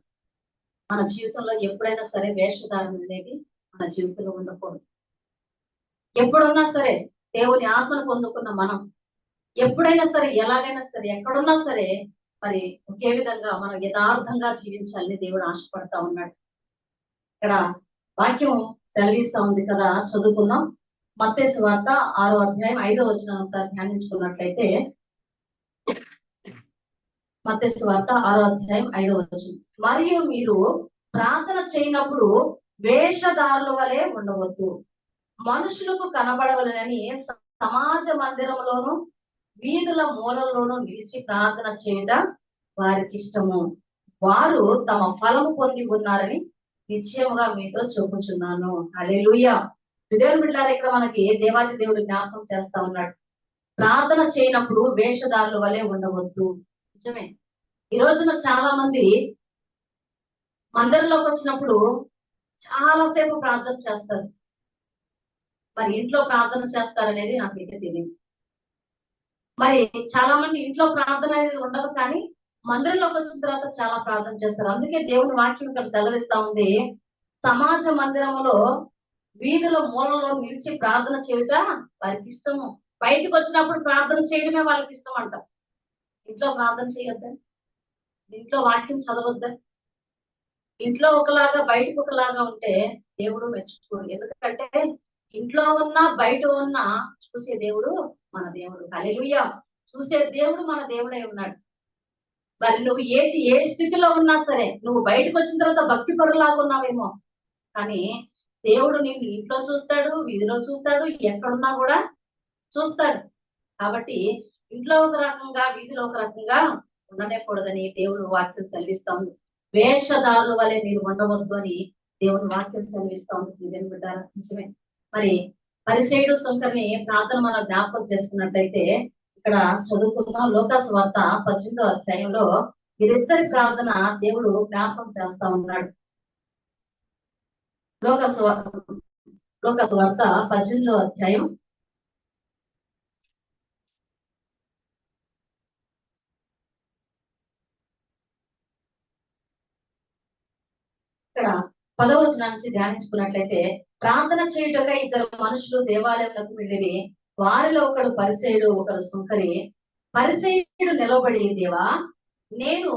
మన జీవితంలో ఎప్పుడైనా సరే వేషధారణ అనేది మన జీవితంలో ఉండకూడదు. ఎప్పుడున్నా సరే దేవుని ఆత్మను పొందుకున్న మనం ఎప్పుడైనా సరే, ఎలాగైనా సరే, ఎక్కడున్నా సరే మరి ఒకే విధంగా మనం యథార్థంగా జీవించాలని దేవుడు ఆశపడతా ఉన్నాడు. ఇక్కడ వాక్యం సెలవిస్తా ఉంది కదా, చదువుకుందాం. మత్తయి సువార్త 6వ అధ్యాయం 5వ వచనం ఒకసారి ధ్యానించుకున్నట్లయితే, మత్తయి సువార్త 6వ అధ్యాయం 5వ వచనం. మరియు మీరు ప్రార్థన చేయనప్పుడు వేషధారుల వలె ఉండవద్దు, మనుషులకు కనబడవలనని సమాజ మందిరంలోను వీధుల మూలల్లోనూ నిలిచి ప్రార్థన చేయుట వారికి ఇష్టము, వారు తమ ఫలము పొంది ఉన్నారని నిశ్చయముగా మీతో చెప్పుచున్నాను. హల్లెలూయా. దేవుని బిడ్డలారా, ఇక్కడ మనకి దేవాది దేవుడు జ్ఞాపకం చేస్తా ఉన్నాడు. ప్రార్థన చేయనప్పుడు వేషధారుల వలె ఉండవద్దు. నిజమే. ఈ రోజున చాలా మంది మందిరంలోకి వచ్చినప్పుడు చాలాసేపు ప్రార్థన చేస్తారు. మరి ఇంట్లో ప్రార్థన చేస్తారనేది నాకైతే తెలియదు. మరి చాలా మంది ఇంట్లో ప్రార్థన అనేది ఉండదు, కానీ మందిరంలోకి వచ్చిన తర్వాత చాలా ప్రార్థన చేస్తారు. అందుకే దేవుని వాక్యం ఇక్కడ సెలవిస్తా ఉంది, సమాజ మందిరంలో వీధుల మూలలో నిలిచి ప్రార్థన చేయుట వారికి ఇష్టము. బయటకు వచ్చినప్పుడు ప్రార్థన చేయడమే వాళ్ళకి ఇష్టం అంట. ఇంట్లో ప్రార్థన చేయొద్దా? ఇంట్లో వాక్యం చదవద్దా? ఇంట్లో ఒకలాగా బయటకు ఒకలాగా ఉంటే దేవుడు మెచ్చుకోడు. ఎందుకంటే ఇంట్లో ఉన్నా బయట ఉన్నా చూసే దేవుడు మన దేవుడు. హల్లెలూయా. చూసే దేవుడు మన దేవుడై ఉన్నాడు. మరి నువ్వు ఏ స్థితిలో ఉన్నా సరే, నువ్వు బయటకు వచ్చిన తర్వాత భక్తి పరులాగా ఉన్నావేమో, కానీ దేవుడు నిన్ను ఇంట్లో చూస్తాడు, వీధిలో చూస్తాడు, ఎక్కడున్నా కూడా చూస్తాడు. కాబట్టి ఇంట్లో ఒక రకంగా, వీధిలో ఒక రకంగా ఉండనేకూడదని దేవుడు వాక్యం సెలవిస్తా ఉంది. వేషధారుల వలె మీరు ఉండవద్దు అని దేవుని వాక్యం సెలవిస్తా ఉంది. బిడ్డారా, నిజమే. మరి పరిసయ్యుడు సుంకర్ని ప్రార్థన మనం జ్ఞాపకం చేసుకున్నట్లయితే ఇక్కడ చదువుకుందాం. లూకాసు వార్త 18వ అధ్యాయంలో వీరిద్దరి ప్రార్థన దేవుడు జ్ఞాపకం చేస్తా ఉన్నాడు. లూకాసు వార్త 18వ అధ్యాయం ఇక్కడ 10వ వచనం నుంచి ధ్యానించుకున్నట్లయితే, ప్రార్థన చేయుటకై ఇద్దరు మనుషులు దేవాలయంలోకి వెళ్ళిరి. వారిలో ఒకడు పరిసయుడు, ఒకరు సుంకరి. పరిసయుడు నిలబడి, దేవా, నేను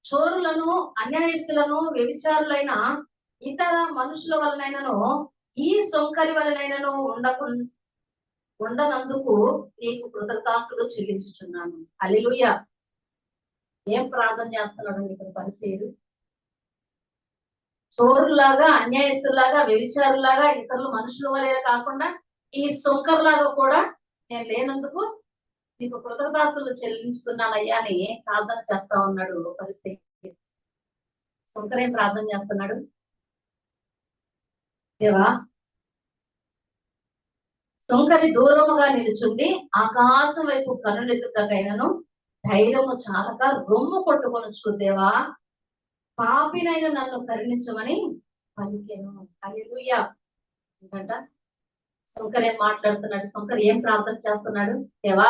చోరులను, అన్యాయస్తులను, వ్యభిచారులైన ఇతర మనుషుల వలనైనను ఈ సుంకరి వలనైనను ఉండనందుకు నీకు కృతజ్ఞతాస్తులు చెల్లించుచున్నాను. హల్లెలూయా. ఏం ప్రార్థన చేస్తున్నాడు ఇక్కడ పరిసయుడు? చోరులాగా, అన్యాయస్తులాగా, వ్యభిచారులాగా, ఇతరుల మనుషుల వలె కాకుండా ఈ సుంకర్లాగా కూడా నేను లేనందుకు నీకు కృతజ్ఞతాస్తులు చెల్లించుతున్నానయ్యా అని ప్రార్థన చేస్తా ఉన్నాడు పరిస్థితి. సుంకరేం ప్రార్థన చేస్తున్నాడు? దేవా, సుంకరి దూరముగా నిలుచుండి ఆకాశం వైపు కన్నులెత్తుటకైనను ధైర్యము చాలక రొమ్ము కొట్టుకొనొచ్చు. దేవా, పాపినైన నన్ను కరుణించమని పలికెను. హల్లెలూయా. ఎందుకంట సుంకర్ ఏం మాట్లాడుతున్నాడు? సుంకర్ ఏం ప్రార్థన చేస్తున్నాడు? దేవా,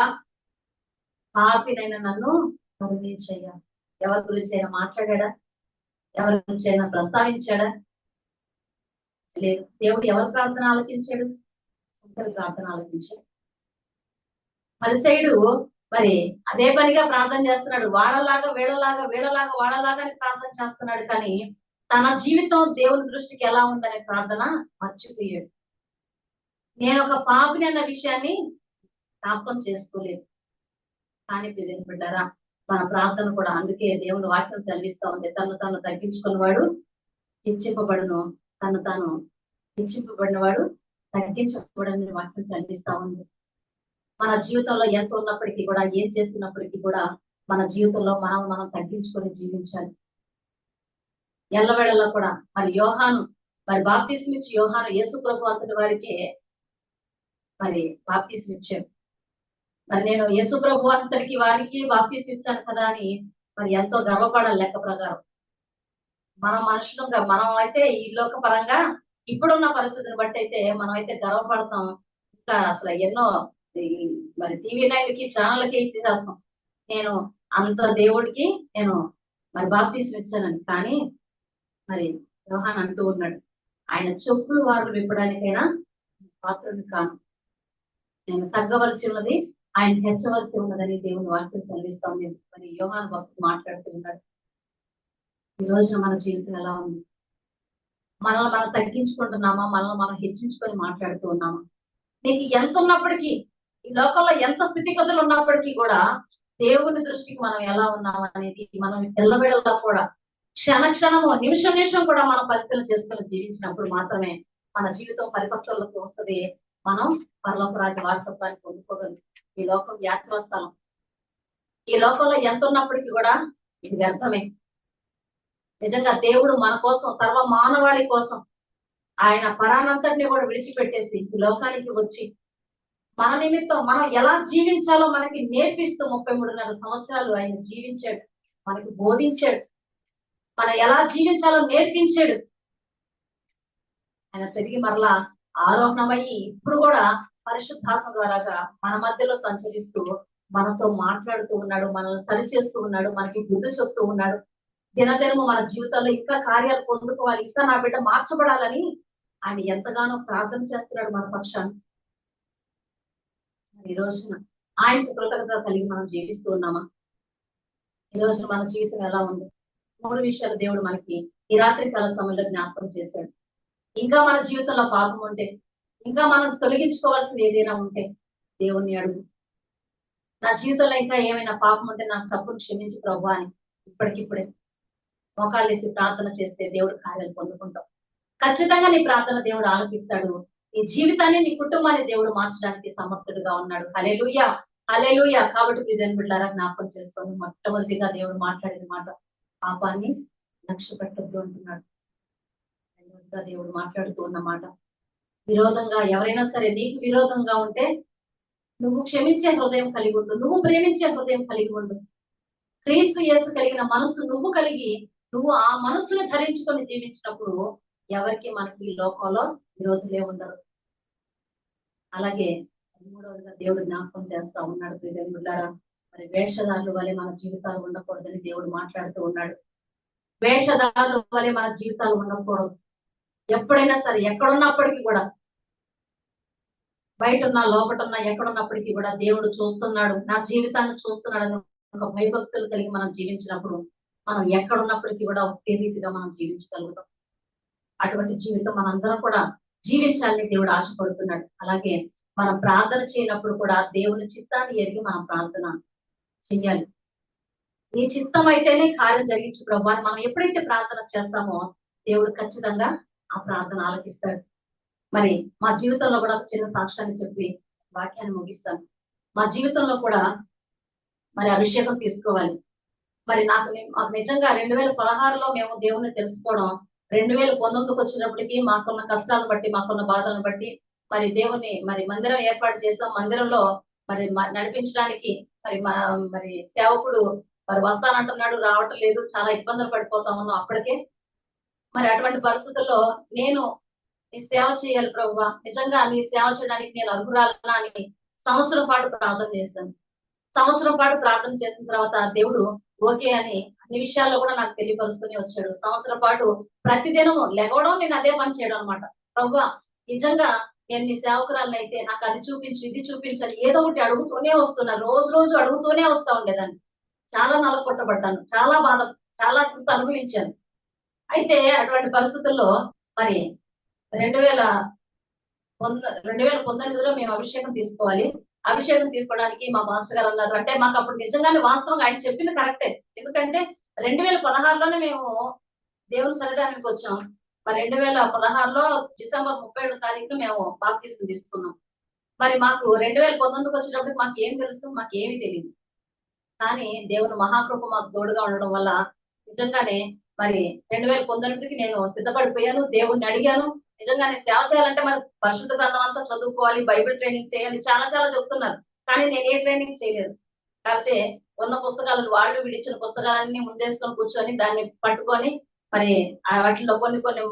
పాపినైన నన్ను కరుణించయ్యా. ఎవరి గురించి అయినా మాట్లాడా? ఎవరి గురించి అయినా ప్రస్తావించాడా? లేదు. దేవుడు ఎవరి ప్రార్థన ఆలకించాడు? సుంకరి ప్రార్థన ఆలకించాడు. పరిసయుడు మరి అదే పనిగా ప్రార్థన చేస్తున్నాడు. వాళ్ళలాగా వీళ్ళలాగా, వీళ్ళలాగా వాళ్ళలాగా అని ప్రార్థన చేస్తున్నాడు. కానీ తన జీవితం దేవుని దృష్టికి ఎలా ఉందనే ప్రార్థన మర్చిపోయాడు. నేను ఒక పాపిని అన్న విషయాన్ని జ్ఞాపకం చేసుకోలేదు. కానీ బిడ్డారా, మన ప్రార్థన కూడా అందుకే దేవుని వాక్యం సెలవిస్తా ఉంది. తను తాను తగ్గించుకున్నవాడు హెచ్చింపబడును, తను తాను హెచ్చింపబడినవాడు తగ్గించబడని వాక్యం సెలవిస్తా ఉంది. మన జీవితంలో ఎంత ఉన్నప్పటికీ కూడా, ఏం చేస్తున్నప్పటికీ కూడా మన జీవితంలో మనం తగ్గించుకొని జీవించాలి. ఎల్లవేళలో కూడా మరి యోహాను, మరి బాప్తిస్మ ఇచ్చి యోహాను యేసు ప్రభు అంతటి వారికి మరి బాప్తిస్మ ఇచ్చాడు. మరి నేను యేసు ప్రభు అంతటికి వారికి బాప్తిస్మ ఇచ్చాను కదా అని మరి ఎంతో గర్వపడాలి. లెక్క ప్రకారం మనం మనుషులంగా, మనం అయితే ఈ లోక పరంగా ఇప్పుడున్న పరిస్థితిని బట్టి అయితే మనం అయితే గర్వపడతాం. ఇంకా అసలు ఎన్నో మరి టీవీ నైన్కి, ఛానళ్ళకి ఇచ్చేసేస్తాం, నేను అంత దేవుడికి నేను మరి బాప్తిస్మ ఇచ్చానని. కానీ మరి యోహాన్ అంటూ ఉన్నాడు, ఆయన చెప్పులు వారు విప్పడానికైనా పాత్రని కాను, నేను తగ్గవలసి ఉన్నది, ఆయన హెచ్చవలసి ఉన్నదని దేవుని వాక్యం సెలవిస్తా ఉంది. మరి యోహాన్ భక్తులు మాట్లాడుతూ ఉన్నాడు. ఈ రోజున మన జీవితం ఎలా ఉంది? మనల్ని మనం తగ్గించుకుంటున్నామా? మనల్ని మనం హెచ్చించుకొని మాట్లాడుతూ ఉన్నామా? నీకు ఎంత ఉన్నప్పటికీ, ఈ లోకంలో ఎంత స్థితిగతులు ఉన్నప్పటికీ కూడా దేవుని దృష్టికి మనం ఎలా ఉన్నామా అనేది మనం ఎల్లవేళలా కూడా క్షణము, నిమిషం కూడా మనం పరిశీలన చేసుకుని జీవించినప్పుడు మాత్రమే మన జీవితం పరిపక్వతలోకి వస్తుంది. మనం పరలోక రాజ్య వారసత్వాన్ని పొందుకోగలం. ఈ లోకం యాత్రా స్థలం. ఈ లోకంలో ఎంత ఉన్నప్పటికీ కూడా ఇది వ్యర్థమే. నిజంగా దేవుడు మన కోసం, సర్వ మానవాళి కోసం ఆయన పరానంతటిని కూడా విడిచిపెట్టేసి ఈ లోకానికి వచ్చి మన నిమిత్తం మనం ఎలా జీవించాలో మనకి నేర్పిస్తూ 33.5 సంవత్సరాలు ఆయన జీవించాడు, మనకి బోధించాడు, మనం ఎలా జీవించాలో నేర్పించాడు. ఆయన తిరిగి మరలా ఆరోహణమయ్యి ఇప్పుడు కూడా పరిశుద్ధాత్మ ద్వారాగా మన మధ్యలో సంచరిస్తూ మనతో మాట్లాడుతూ ఉన్నాడు, మనల్ని సరిచేస్తూ ఉన్నాడు, మనకి బుద్ధి చెప్తూ ఉన్నాడు. దినదినము మన జీవితాల్లో ఇంకా కార్యాలు పొందుకోవాలి, ఇంకా నా బిడ్డ మార్చబడాలని ఆయన ఎంతగానో ప్రార్థన చేస్తున్నాడు మన పక్షాన్ని. ఈ రోజున ఆయనకు కృతజ్ఞత కలిగి మనం జీవిస్తూ ఉన్నామా? ఈ రోజున మన జీవితం ఎలా ఉంది? 3 విషయాలు దేవుడు మనకి ఈ రాత్రి కాల సమయంలో జ్ఞాపకం చేశాడు. ఇంకా మన జీవితంలో పాపం ఉంటే, ఇంకా మనం తొలగించుకోవాల్సింది ఏదైనా ఉంటే దేవుణ్ణి అడుగు. నా జీవితంలో ఇంకా ఏమైనా పాపం ఉంటే నాకు తప్పును క్షమించి ప్రభు అని ఇప్పటికిప్పుడే మోకాళ్ళేసి ప్రార్థన చేస్తే దేవుడు కార్యాలు పొందుకుంటాం. ఖచ్చితంగా నీ ప్రార్థన దేవుడు ఆలకిస్తాడు. నీ జీవితాన్ని, నీ కుటుంబాన్ని దేవుడు మార్చడానికి సమర్థుడుగా ఉన్నాడు. హల్లెలూయా, హల్లెలూయా. కాబట్టి ప్రియమైన బిడ్డలారా, జ్ఞాపకం చేసుకోండి. మొట్టమొదటిగా దేవుడు మాట్లాడిన మాట, పాపాన్ని లక్ష్య పెట్టొద్దు అంటున్నాడు. రెండవదిగా దేవుడు మాట్లాడుతూ ఉన్నమాట, విరోధంగా ఎవరైనా సరే నీకు విరోధంగా ఉంటే నువ్వు క్షమించే హృదయం కలిగి ఉండు, నువ్వు ప్రేమించే హృదయం కలిగి ఉండు. క్రీస్తు యేసు కలిగిన మనస్సు నువ్వు కలిగి, నువ్వు ఆ మనస్సును ధరించుకొని జీవించినప్పుడు ఎవరికి మనకి ఈ లోకంలో విరోధులే ఉండరు. అలాగే 3వదిగా దేవుడు జ్ఞాపకం చేస్తా ఉన్నాడు. ప్రియమైన బిడ్డలారా, మరి వేషధారుల వలె మన జీవితాలు ఉండకూడదని దేవుడు మాట్లాడుతూ ఉన్నాడు. వేషధారుల వలె మన జీవితాలు ఉండకూడదు. ఎప్పుడైనా సరే ఎక్కడున్నప్పటికీ కూడా, బయట ఉన్నా లోపట ఉన్నా ఎక్కడున్నప్పటికీ కూడా దేవుడు చూస్తున్నాడు, నా జీవితాన్ని చూస్తున్నాడు అని ఒక భయభక్తులు కలిగి మనం జీవించినప్పుడు మనం ఎక్కడున్నప్పటికీ కూడా ఒకే రీతిగా మనం జీవించగలుగుతాం. అటువంటి జీవితం మనందరం కూడా జీవించాలని దేవుడు ఆశపడుతున్నాడు. అలాగే మనం ప్రార్థన చేయనప్పుడు కూడా దేవుని చిత్తాన్ని ఎరిగి మనం ప్రార్థన చెయ్యాలి. నీ చిత్తం అయితేనే కార్యం జరిగించు ప్రభు అని మనం ఎప్పుడైతే ప్రార్థన చేస్తామో దేవుడు ఖచ్చితంగా ఆ ప్రార్థన ఆలకిస్తాడు. మరి మా జీవితంలో కూడా ఒక చిన్న సాక్ష్యాన్ని చెప్పి వాక్యాన్ని ముగిస్తాను. మా జీవితంలో కూడా మరి అభిషేకం తీసుకోవాలి. మరి మాకు నిజంగా 2016లో మేము దేవుణ్ణి తెలుసుకోవడం, 2019కి వచ్చినప్పటికీ మాకున్న కష్టాలను బట్టి, మాకున్న బాధలను బట్టి మరి దేవుని మరి మందిరం ఏర్పాటు చేస్తాం. మందిరంలో మరి నడిపించడానికి మరి సేవకుడు మరి వస్తానంటున్నాడు, రావటం లేదు, చాలా ఇబ్బందులు పడిపోతా ఉన్నాం అప్పటికే. మరి అటువంటి పరిస్థితుల్లో నేను నీ సేవ చేయాలి ప్రభువా, నిజంగా నీ సేవ చేయడానికి నేను అర్హురాలనా అని సంవత్సరం పాటు ప్రార్థన చేశాను. సంవత్సరం పాటు ప్రార్థన చేసిన తర్వాత దేవుడు ఓకే అని అన్ని విషయాల్లో కూడా నాకు తెలియపరుస్తూనే వచ్చాడు. సంవత్సరం పాటు ప్రతిదినం లెగవడం, నేను అదే పని చేయడం అనమాట. ప్రభువా నిజంగా నేను నీ సేవకురాలను అయితే నాకు అది చూపించు, ఇది చూపించని ఏదో ఒకటి అడుగుతూనే వస్తున్నా. రోజు రోజు అడుగుతూనే వస్తా ఉండేదాన్ని. చాలా నలకొట్టబడ్డాను, చాలా చాలా అనుభవించాను. అయితే అటువంటి పరిస్థితుల్లో మరి 2019లో మేము అభిషేకం తీసుకోవాలి. అభిషేకం తీసుకోవడానికి మా మాస్టర్ గారు అన్నారు. అంటే మాకు అప్పుడు నిజంగానే వాస్తవంగా ఆయన చెప్పింది కరెక్టే. ఎందుకంటే 2016లోనే మేము దేవుని సన్నిధానానికి వచ్చాం. మరి 2016లో డిసెంబర్ 31వ తారీఖున మేము బాప్తిస్మం తీసుకున్నాం. మరి మాకు 2019కి వచ్చేటప్పటికి మాకు ఏం తెలుసు, మాకేమీ తెలియదు. కానీ దేవుని మహాకృప మాకు తోడుగా ఉండడం వల్ల నిజంగానే మరి 2019కి నేను సిద్ధపడిపోయాను. దేవుణ్ణి అడిగాను. నిజంగానే సేవ చేయాలంటే మరి పరిశుద్ధ గ్రంథం అంతా చదువుకోవాలి, బైబిల్ ట్రైనింగ్ చేయాలి, చాలా చాలా చెప్తున్నారు. కానీ నేను ఏ ట్రైనింగ్ చేయలేదు. కాకపోతే ఉన్న పుస్తకాలను, వాళ్ళు విడిచిన పుస్తకాలన్నీ ముందేసుకొని కూర్చొని దాన్ని పట్టుకొని మరి వాటిలో కొన్ని కొన్ని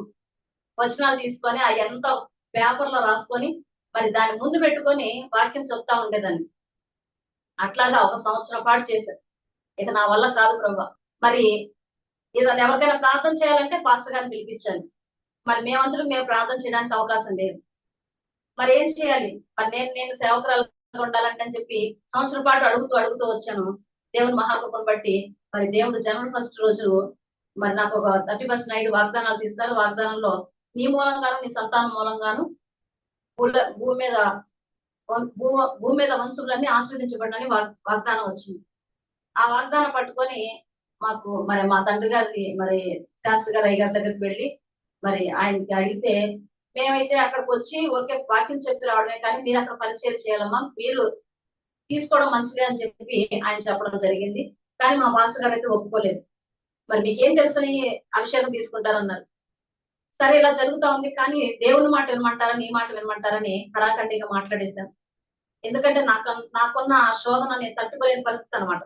వచనాలు తీసుకొని ఎంత పేపర్లో రాసుకొని మరి దాన్ని ముందు పెట్టుకొని వాక్యం చెప్తా ఉండేదాన్ని. అట్లాగా ఒక సంవత్సరం పాటు చేశారు. ఇక నా వల్ల కాదు ప్రభు. మరి ఏదైనా ఎవరికైనా ప్రార్థన చేయాలంటే పాస్టర్ గారిని పిలిపించాను. మరి మేమంతలో మేము ప్రార్థన చేయడానికి అవకాశం లేదు. మరి ఏం చేయాలి? మరి నేను సేవకురాలుగా ఉండాలంటే అని చెప్పి సంవత్సరం పాటు అడుగుతూ వచ్చాను. దేవుని మహాకృపను బట్టి మరి దేవుడు జనవరి 1 రోజు మరి నాకు ఒక 31st నైట్ వాగ్దానాలు తీస్తారు. వాగ్దానంలో నీ మూలంగాను, నీ సంతానం మూలంగాను భూమి మీద వంశులన్నీ ఆశ్రదించబడినని వాగ్దానం వచ్చింది. ఆ వాగ్దానం పట్టుకొని మాకు మరి మా తండ్రి గారి మరి శాస్త్రి గారు అయ్యగారి దగ్గరికి వెళ్ళి మరి ఆయనకి అడిగితే, మేమైతే అక్కడికి వచ్చి ఒకే వాక్యం చెప్పి రావడమే కానీ మీరు అక్కడ పరిచయం చేయాలమ్మా, మీరు తీసుకోవడం మంచిదే అని చెప్పి ఆయన చెప్పడం జరిగింది. కానీ మా మాస్టర్ గారు అయితే ఒప్పుకోలేదు. మరి మీకేం తెలుసని అభిషేకం తీసుకుంటారన్నారు. సరే ఇలా జరుగుతా ఉంది, కానీ దేవుని మాట వినమంటారా, నీ మాట వినమంటారని కరాఖండిగా మాట్లాడేశాను. ఎందుకంటే నాకున్న ఆ శోధన నేను తట్టుకోలేని పరిస్థితి అనమాట.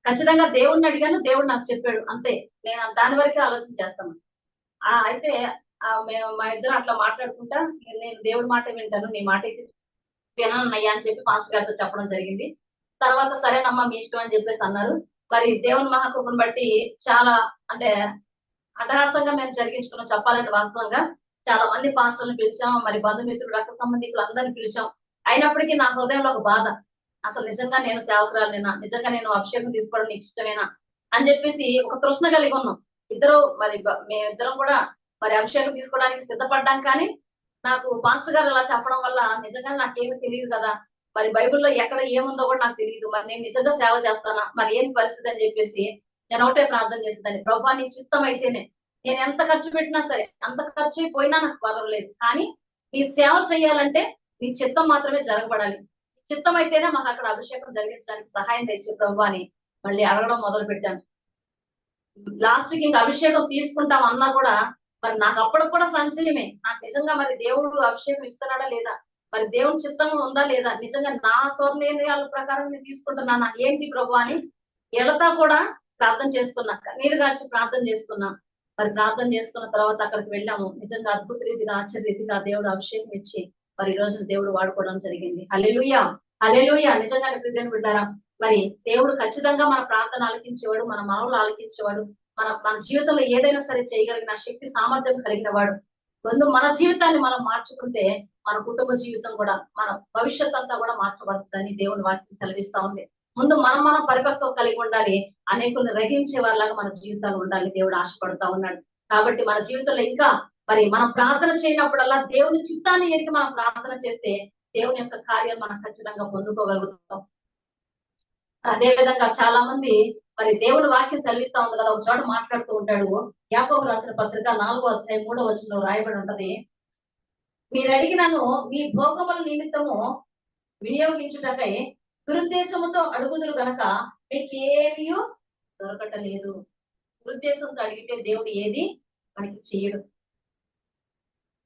ఖచ్చితంగా దేవుణ్ణి అడిగాను, దేవుడు నాకు చెప్పాడు, అంతే. నేను దాని వరకే ఆలోచన చేస్తాను. అయితే మా ఇద్దరు అట్లా మాట్లాడుకుంటా, నేను దేవుడి మాట వింటాను, నీ మాట అయితే వినన్నయ్యా అని చెప్పి మాస్టర్ గారితో చెప్పడం జరిగింది. తర్వాత సరేనమ్మా మీ ఇష్టం అని చెప్పేసి అన్నారు. మరి దేవుని మహాకృపను బట్టి చాలా అంటే అటహాసంగా మేము జరిగించుకున్నాం. చెప్పాలంటే వాస్తవంగా చాలా మంది పాస్టర్లను పిలిచాం, మరి బంధుమిత్రులు, రక్త సంబంధికులు అందరిని పిలిచాం. అయినప్పటికీ నా హృదయంలో ఒక బాధ, అసలు నిజంగా నేను సేవకురాలినా, నిజంగా నేను అభిషేకం తీసుకోవడం నీకు ఇష్టమేనా అని చెప్పేసి ఒక తృష్ణ కలిగి ఉన్నాం. మేమిద్దరం కూడా మరి అభిషేకం తీసుకోవడానికి సిద్ధపడ్డాం. కానీ నాకు పాస్టర్ గారు అలా చెప్పడం వల్ల నిజంగా నాకేమీ తెలియదు కదా, మరి బైబిల్లో ఎక్కడ ఏముందో కూడా నాకు తెలియదు, మరి నేను నిజంగా సేవ చేస్తానా, మరి ఏం పరిస్థితి అని చెప్పేసి నేను ఒకటే ప్రార్థన చేసేదాన్ని, ప్రభా నీ చిత్తం అయితేనే, నేను ఎంత ఖర్చు పెట్టినా సరే, అంత ఖర్చు అయిపోయినా నాకు పర్వాలేదు, కానీ నీ సేవ చేయాలంటే నీ చిత్తం మాత్రమే జరగబడాలి, చిత్తం అయితేనే మాకు అక్కడ అభిషేకం జరిగించడానికి సహాయం తెచ్చే ప్రభు అని మళ్ళీ అడగడం మొదలు పెట్టాను. లాస్ట్ కి ఇంకా అభిషేకం తీసుకుంటాం అన్నా కూడా మరి నాకు అప్పుడు కూడా సంశయమే, నాకు నిజంగా మరి దేవుడు అభిషేకం ఇస్తున్నాడా లేదా, మరి దేవుని చిత్తం ఉందా లేదా, నిజంగా నా స్వర్ణీయాల ప్రకారం నేను తీసుకుంటున్నానా ఏంటి ప్రభు అని ఎడతా కూడా ప్రార్థన చేసుకున్నా, నీరు గార్చి ప్రార్థన చేసుకున్నా. మరి ప్రార్థన చేసుకున్న తర్వాత అక్కడికి వెళ్ళాము. నిజంగా అద్భుత రీతిగా, ఆశ్చర్య రీతిగా దేవుడు అభిషేకం ఇచ్చి మరి ఈ రోజు దేవుడు వాడుకోవడం జరిగింది. హల్లెలూయా, హల్లెలూయా. నిజంగానే ప్రియమైన బిడ్డారా, మరి దేవుడు ఖచ్చితంగా మన ప్రార్థన ఆలకించేవాడు, మన మనవులు ఆలకించేవాడు, మన జీవితంలో ఏదైనా సరే చేయగలిగిన శక్తి సామర్థ్యం కలిగిన వాడు. ముందు మన జీవితాన్ని మనం మార్చుకుంటే మన కుటుంబ జీవితం కూడా, మన భవిష్యత్ అంతా కూడా మార్చబడుతుందని దేవుని వాక్యం సెలవిస్తా ఉంది. ముందు మనం పరిపక్వం కలిగి ఉండాలి. అనేకులను రగించే వాళ్ళగా మన జీవితాలు ఉండాలి దేవుడు ఆశపడతా ఉన్నాడు. కాబట్టి మన జీవితంలో ఇంకా మరి మనం ప్రార్థన చేయనప్పుడల్లా దేవుని చిత్తాన్ని ఎరిగి మనం ప్రార్థన చేస్తే దేవుని యొక్క కార్యాలు మనం ఖచ్చితంగా పొందుకోగలుగుతాం. అదే విధంగా చాలా మంది మరి దేవుని వాక్యం సెలవిస్తా ఉంది కదా, ఒక చోట మాట్లాడుతూ ఉంటాడు. యాకోబు రాసిన పత్రిక 4వ అధ్యాయం 3వ వచనంలో రాయబడి ఉంటది, మీరు అడిగినను మీ భోగముల నిమిత్తము వినియోగించుటకై దురుద్దేశముతో అడుగుదురు గనక మీకేమీ దొరకటలేదు. దురుద్దేశంతో అడిగితే దేవుడు ఏది మనకి చేయడు.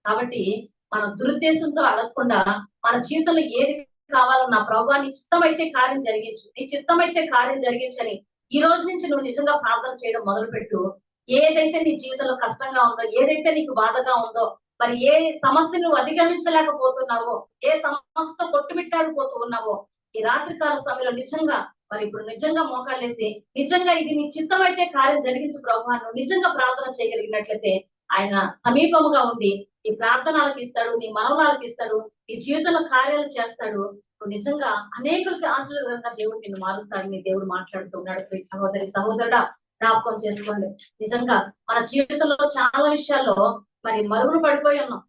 కాబట్టి మనం దురుద్దేశంతో అడగకుండా మన జీవితంలో ఏది కావాలన్నా, ప్రభువా నీ చిత్తం అయితే కార్యం జరిగించు, నీ చిత్తం అయితే కార్యం జరిగించని ఈ రోజు నుంచి నువ్వు నిజంగా ప్రార్థన చేయడం మొదలుపెట్టు. ఏదైతే నీ జీవితంలో కష్టంగా ఉందో, ఏదైతే నీకు బాధగా ఉందో, మరి ఏ సమస్య నువ్వు అధిగమించలేకపోతున్నావో, ఏ సమస్యతో కొట్టుమిట్టాడిపోతూ ఉన్నావో, ఈ రాత్రికాల సమయంలో నిజంగా మరి ఇప్పుడు నిజంగా మోకాళ్ళేసి నిజంగా ఇది నీ చిత్తం అయితే కార్యం జరిగించు ప్రభువా, నువ్వు నిజంగా ప్రార్థన చేయగలిగినట్లయితే ఆయన సమీపముగా ఉండి ఈ ప్రార్థన ఆలకిస్తాడు, నీ మనవులు ఆలకిస్తాడు, నీ జీవితంలో కార్యాలు చేస్తాడు. నువ్వు నిజంగా అనేకులకి ఆశీర్వాదంగా దేవుడు నిన్ను మారుస్తాడని దేవుడు మాట్లాడుతున్నాడు. సహోదరి సహోదరుడా జ్ఞాపకం చేసుకోండి. నిజంగా మన జీవితంలో చాలా విషయాల్లో మరి మరుగులు పడిపోయి ఉన్నాం.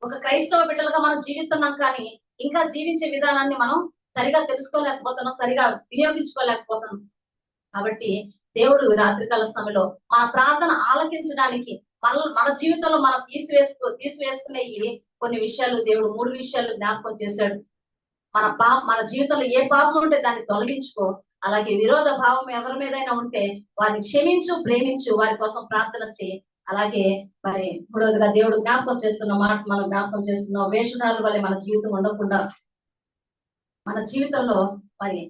ఒక క్రైస్తవ బిడ్డలుగా మనం జీవిస్తున్నాం, కానీ ఇంకా జీవించే విధానాన్ని మనం సరిగా తెలుసుకోలేకపోతున్నాం, సరిగా వినియోగించుకోలేకపోతున్నాం. కాబట్టి దేవుడు రాత్రికాల సమయంలో మన ప్రార్థన ఆలకించడానికి మన జీవితంలో మనం తీసివేసుకునే కొన్ని విషయాలు దేవుడు 3 విషయాలు జ్ఞాపకం చేశాడు. మన జీవితంలో ఏ పాపం ఉంటే దాన్ని తొలగించుకో, అలాగే విరోధ భావం ఎవరి మీదైనా ఉంటే వారిని క్షమించు, ప్రేమించు, వారి కోసం ప్రార్థన చేయి. అలాగే మరి 3వదిగా దేవుడు జ్ఞాపకం చేస్తున్న మాట మనం జ్ఞాపకం చేస్తున్నాం, వేషధారుల వల్ల మన జీవితం ఉండకుండా మన జీవితంలో మరి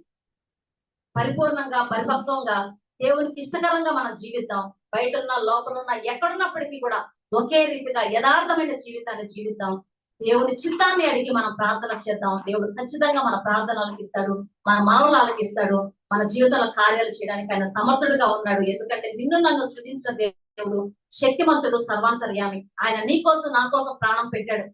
పరిపూర్ణంగా పరిపక్వంగా దేవునికి ఇష్టకరంగా మనం జీవిద్దాం. బయట ఉన్న లోపల ఉన్న ఎక్కడున్నప్పటికీ కూడా ఒకే రీతిగా యథార్థమైన జీవితాన్ని జీవిద్దాం. దేవుని చిత్తాన్ని అడిగి మనం ప్రార్థన చేద్దాం. దేవుడు ఖచ్చితంగా మన ప్రార్థన ఆలకిస్తాడు, మన మనవులు ఆలకిస్తాడు. మన జీవితంలో కార్యాలు చేయడానికి ఆయన సమర్థుడుగా ఉన్నాడు. ఎందుకంటే నిన్ను నన్ను సృజించిన దేవుడు శక్తిమంతుడు, సర్వాంతర్యామి. ఆయన నీ కోసం నా కోసం ప్రాణం పెట్టాడు.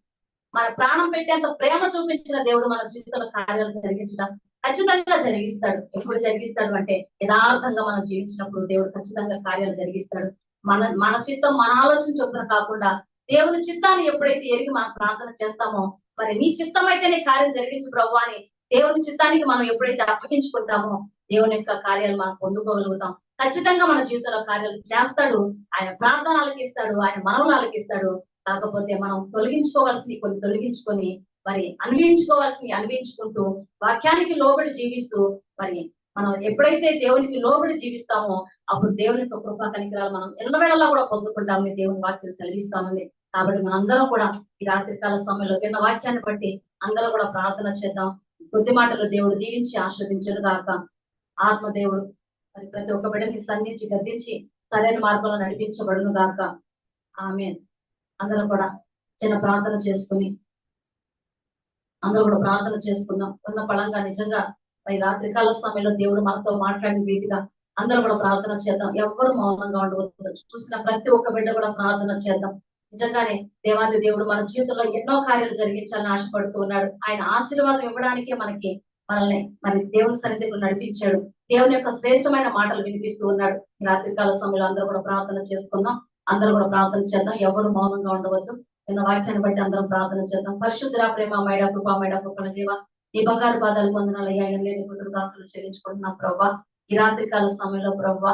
మన ప్రాణం పెట్టేంత ప్రేమ చూపించిన దేవుడు మన జీవితంలో కార్యాలు జరిగించడం ఖచ్చితంగా జరిగిస్తాడు. ఎప్పుడు జరిగిస్తాడు అంటే యథార్థంగా మనం జీవించినప్పుడు దేవుడు ఖచ్చితంగా కార్యాలు జరిగిస్తాడు. మన చిత్తం మన ఆలోచన చొప్పున కాకుండా దేవుని చిత్తాన్ని ఎప్పుడైతే ఎరిగి మనం ప్రార్థన చేస్తామో, మరి నీ చిత్తం అయితే నీ కార్యం జరిగించు ప్రభువా అని దేవుని చిత్తానికి మనం ఎప్పుడైతే అప్పగించుకుంటామో దేవుని యొక్క కార్యాలు మనం పొందుకోగలుగుతాం. ఖచ్చితంగా మన జీవితంలో కార్యాలు చేస్తాడు. ఆయన ప్రార్థన ఆలకిస్తాడు, ఆయన మనవులు ఆలకిస్తాడు. కాకపోతే మనం తొలగించుకోవాల్సినవి కొన్ని తొలగించుకొని మరి అన్వయించుకోవాల్సినవి అన్వయించుకుంటూ వాక్యానికి లోబడి జీవిస్తూ మరి మనం ఎప్పుడైతే దేవునికి లోబడి జీవిస్తామో అప్పుడు దేవుని యొక్క కృపా కనికరాలు మనం ఎల్లవేళలా కూడా పొందుకుంటామని దేవుని వాక్యం సెలవిస్తామని. కాబట్టి మనందరం కూడా ఈ రాత్రికాల సమయంలో విన్న వాక్యాన్ని బట్టి అందరూ కూడా ప్రార్థన చేద్దాం. కొద్ది మాటలు దేవుడు దీవించి ఆస్వాదించను గాక. ఆత్మదేవుడు మరి ప్రతి ఒక్క బిడ్డని స్పందించి గద్దించి సరైన మార్గంలో నడిపించబడును గాక. ఆమేన్. అందరూ కూడా చిన్న ప్రార్థన చేసుకుని అందరూ కూడా ప్రార్థన చేసుకుందాం. ఉన్న పళంగా నిజంగా ఈ రాత్రికాల సమయంలో దేవుడు మనతో మాట్లాడిన రీతిగా అందరూ కూడా ప్రార్థన చేద్దాం. ఎవ్వరు మౌనంగా ఉండవద్దు. చూసిన ప్రతి ఒక్క బిడ్డ కూడా ప్రార్థన చేద్దాం. నిజంగానే దేవాది దేవుడు మన జీవితంలో ఎన్నో కార్యాలు జరిగించాలని ఆశపడుతూ ఉన్నాడు. ఆయన ఆశీర్వాదం ఇవ్వడానికే మనల్ని మరి దేవుని సన్నిధిలో నడిపించాడు. దేవుని యొక్క శ్రేష్టమైన మాటలు వినిపిస్తూ ఉన్నాడు. ఈ రాత్రికాల సమయంలో అందరూ కూడా ప్రార్థన చేసుకుందాం. అందరూ కూడా ప్రార్థన చేద్దాం. ఎవరు మౌనంగా ఉండవద్దు. నిన్న వాక్యాన్ని బట్టి అందరం ప్రార్థన చేద్దాం. పరిశుద్ధ ప్రేమ మైడ కృపణ జీవ ఈ బంగారు పాదాలు పొందనాలు అయ్యా, ఏం లేని కృతజ్ఞతలు చెల్లించుకుంటున్నాం ప్రభా. ఈ రాత్రికాల సమయంలో ప్రభా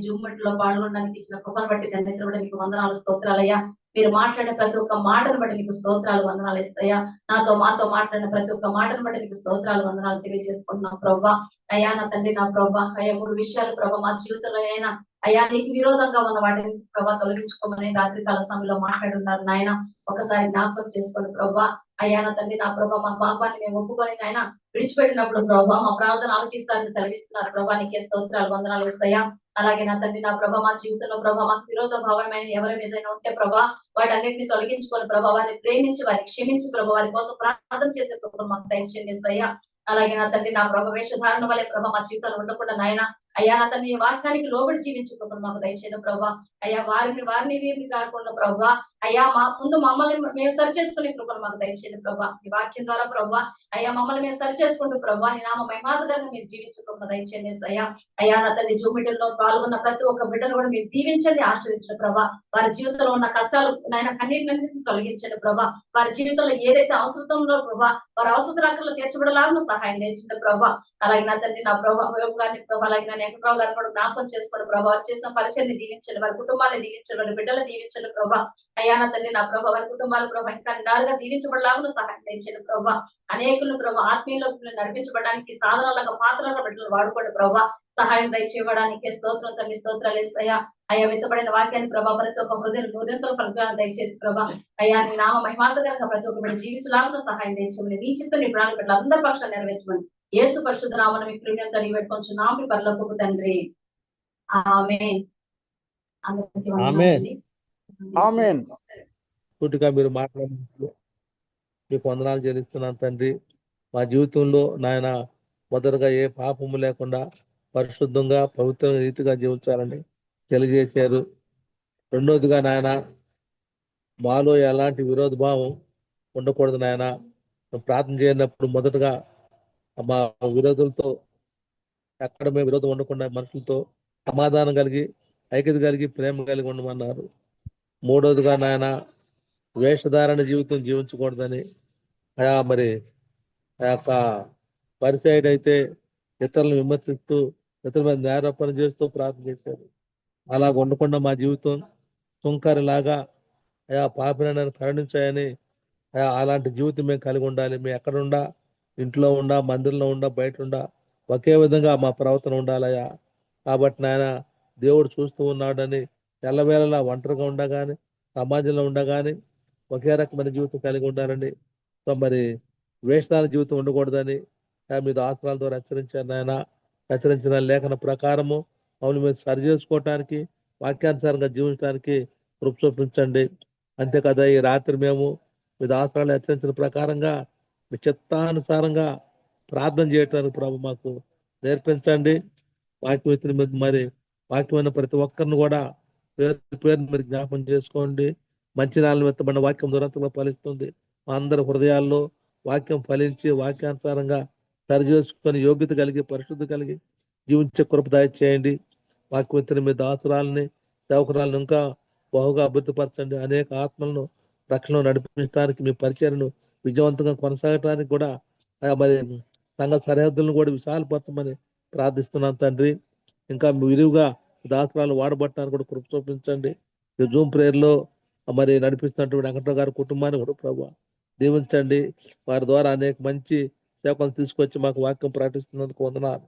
జూమ్ లో పాల్గొనడానికి ఇచ్చిన కృపను బట్టి దాన్ని కూడా నీకు వందనాలు, స్తోత్రాలయ్యా. మీరు మాట్లాడిన ప్రతి ఒక్క మాటను బట్టి నీకు స్తోత్రాలు, వందనాలు ఇస్తాయా. మాతో మాట్లాడిన ప్రతి ఒక్క మాటను బట్టి నీకు స్తోత్రాలు, వందనాలు తెలియజేసుకుంటున్నాం ప్రభా. అయ్యా నా తండ్రి, నా ప్రభా అయ్యా 3 విషయాలు ప్రభా మా జీవితంలో అయినా అయ్యా నీకు విరోధంగా ఉన్న వాటిని ప్రభా తొలగించుకోమని రాత్రికాల సమయంలో మాట్లాడున్నారు నాయన. ఒకసారి జ్ఞాపకం చేసుకోండి ప్రభా. అయ్యా నా తండ్రి, నా ప్రభా మా పాపాన్ని మేము ఒప్పుకొని నాయన విడిచిపెట్టినప్పుడు ప్రభా మా ప్రార్థన ఆలకిస్తారని సెలవిస్తున్నారు ప్రభా. నీకే స్తోత్రాలు, వందనాలు ఇస్తాయా. అలాగే నా తండ్రి, నా ప్రభా మా జీవితంలో ప్రభా మాకు విరోధ భావమైన ఎవరి మీదైనా ఉంటే ప్రభా వాటన్నిటిని తొలగించుకొని ప్రభా వారిని ప్రేమించి వారిని క్షమించి ప్రభా వారి కోసం ప్రార్థన చేసే ప్రభు మాకు దయచేయండి అయ్యా. అలాగే నా తండ్రి, నా ప్రభా వేషధారణ వల్లే ప్రభా మా జీవితాలు ఉండకుండా నాయన అయ్యా అతని వాక్యానికి లోబడి జీవించుకోమని మాకు దయచేయండి ప్రభా. అయ్యా వారిని వీరిని కాకుండా ప్రభా, అయ్యా మా ముందు మమ్మల్ని మేము సరి చేసుకునే కృపను మాకు దయచేయండి ప్రభా. ఈ వాక్యం ద్వారా ప్రభా, అయ్యా మమ్మల్ని మేము సరి చేసుకుంటూ ప్రభా నీ నామ మహిమార్థంగా మీరు జీవించుకోమని దయచేయండి అయ్యా. అయ్యా నా తల్లి జూమిటల్లో పాల్గొన్న ప్రతి ఒక్క బిడ్డను కూడా మీరు దీవించండి, ఆశ్రదించండి ప్రభా. వారి జీవితంలో ఉన్న కష్టాలు నాయన కన్నీటిని తొలగించండి ప్రభా. వారి జీవితంలో ఏదైతే అవసరంలో ప్రభా, వారి అవసరాలను తీర్చబడలాగా సహాయం తెచ్చింది ప్రభా. అలాగే నా తండ్రి నా ప్రభా గారిని ప్రభా, అలాగే నా వెంకట్రావు గారిని కూడా జ్ఞాపకం చేసుకోండి ప్రభా. వారు చేసిన పరిచయాన్ని దీవించండి, వారి కుటుంబాన్ని దీవించండి, వారి బిడ్డలు దీవించండి ప్రభా. అయ్యా నా తండ్రి నా ప్రభా, వారి కుటుంబాలు ప్రభా ఇంకా నిండాలుగా దీవించబడలాగా సహాయం తెచ్చండి ప్రభా. అనేకులను ప్రభా ఆత్మీయులకు నడిపించబడడానికి సాధనాలుగా పాత్రలుగా బిడ్డలు వాడుకోండి ప్రభా. సహాయం దయచేయడానికి స్తోత్రం తండ్రి, స్తోత్రాలు వేస్తాయా. అయ్యా విత్తబడిన వాక్యాన్ని ప్రభా ప్రతి ఒక్క హృదయం నూరింతల ఫలితాలను దయచేసి ప్రభా. అయ్యా నీ నామ మహిమార్థకరంగా ప్రతి ఒక్క బిడ్డ జీవించలాగా సహాయం తెచ్చుకోమని, నీ చిత్తం నీ ప్రాణ బిడ్డలు అందరి పక్షాన్ని నెరవేర్చమని యేసు పరిశుద్ధ నామమున మీ ప్రేమను తడిగి పెట్టుకొని నామ పరలోకపు తండ్రి. ఆమేన్. అందరికీ వందనాలండి. ఆమేన్. పూర్తిగా మీరు మాట్లాడినట్లు మీకు వందనాలు చెల్లిస్తున్నాను తండ్రి. మా జీవితంలో నాయన మొదటగా ఏ పాపము లేకుండా పరిశుద్ధంగా పవిత్ర రీతిగా జీవించాలని తెలియజేశారు. రెండోదిగా నాయన మాలో ఎలాంటి విరోధ భావం ఉండకూడదు నాయన. ప్రార్థన చేయనప్పుడు మొదటగా మా విరోధులతో ఎక్కడ మేము విరోధం ఉండకుండా మనుషులతో సమాధానం కలిగి ఐక్యత కలిగి ప్రేమ కలిగి ఉండమన్నారు. మూడోదిగా నాయన వేషధారణ జీవితం జీవించకూడదని అయా మరి ఆ యొక్క పరిచయం అయితే ఇతరులను విమర్శిస్తూ ఇతరుల మీద నేరారోపణ చేస్తూ ప్రార్థన చేశారు. అలా ఉండకుండా మా జీవితం సుంకరిలాగా అయా పాపిని నన్ను కరుణించాయని అయా అలాంటి జీవితం మేము కలిగి ఉండాలి. మేము ఎక్కడుండా, ఇంట్లో ఉండా, మందిరంలో ఉండా, బయట ఉండా ఒకే విధంగా మా ప్రవర్తన ఉండాలయ్యా. కాబట్టి నాయన దేవుడు చూస్తూ ఉన్నాడని ఎల్లవేళలా ఒంటరిగా ఉండగాని సమాజంలో ఉండగాని ఒకే రకమైన జీవితం కలిగి ఉండాలని, సో మరి వేషధార జీవితం ఉండకూడదని మీ ఆస్త్రాల ద్వారా హెచ్చరించారు నాయన. హెచ్చరించిన లేఖన ప్రకారము మమ్మల్ని మేము సరి చేసుకోవటానికి వాక్యానుసారంగా జీవించడానికి కృప చూపించండి. అంతేకాదా ఈ రాత్రి మేము మీ ఆస్త్రాలు హెచ్చరించిన ప్రకారంగా మీ చిత్తానుసారంగా ప్రార్థన చేయటానికి ప్రభు మాకు నేర్పించండి. వాక్యవేత్తల మీద మరి వాక్యమైన ప్రతి ఒక్కరిని కూడా పేరు పేరు మీరు జ్ఞాపం చేసుకోండి. మంచి నాళ్ళ వెత్తబడిన వాక్యం దురంతంగా ఫలిస్తుంది. మా అందరి హృదయాల్లో వాక్యం ఫలించి వాక్యానుసారంగా సరి చేసుకొని యోగ్యత కలిగి పరిశుద్ధి కలిగి జీవించే కృప దయచేయండి. వాక్యవేత్తల మీద ఆసురాలని సేవకురాలను ఇంకా బహుగా అభివృద్ధిపరచండి. అనేక ఆత్మలను రక్షణ నడిపించడానికి మీ పరిచయను విజయవంతంగా కొనసాగటానికి కూడా మరి సంఘ సరిహద్దులను కూడా విశాలపరచమని ప్రార్థిస్తున్నాను తండ్రి. ఇంకా విరివిగా దాసరాలు వాడబట్టడానికి కూడా కృప చూపించండి. ఈ జూమ్ ప్రేయర్లో మరి నడిపిస్తున్నటువంటి వెంకటరావు గారి కుటుంబాన్ని కూడా ప్రభు దీవించండి. వారి ద్వారా అనేక మంచి సేవకులను తీసుకొచ్చి మాకు వాక్యం ప్రకటిస్తున్నందుకు వందనాలు.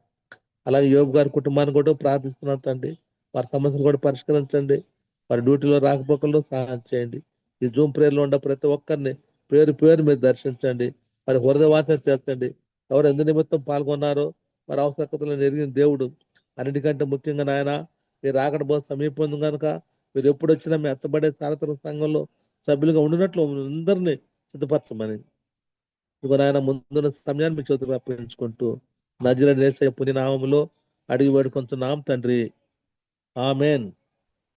అలాగే యోబు గారి కుటుంబాన్ని కూడా ప్రార్థిస్తున్నాను తండ్రి. వారి సమస్యలు కూడా పరిష్కరించండి. వారి డ్యూటీలో రాకపోకల్లో సహాయం చేయండి. ఈ జూమ్ ప్రేయర్లో ఉన్న ప్రతి ఒక్కరిని పేరు పేరు మీరు దర్శించండి. వారి హృదయ వాచన చేర్చండి. ఎవరు ఎందు నిమిత్తం పాల్గొన్నారో వారి అవసరతలను ఎరిగిన దేవుడు. అన్నిటికంటే ముఖ్యంగా నాయన మీరు రాకడ బహు సమీపం కనుక మీరు ఎప్పుడు వచ్చినా మీ ఎత్తబడే సారథుల సంఘంలో సభ్యులుగా ఉండినట్లు అందరినీ సిద్ధపరచమని ఇదిగో నాయన ముందున్న సమయాన్ని మీ చేతులు అప్పగించుకుంటూ నజరేయుడైన యేసయ్య పుణ్యనామములో అడిగి వేడుకొంచున్నాం తండ్రి. ఆమేన్.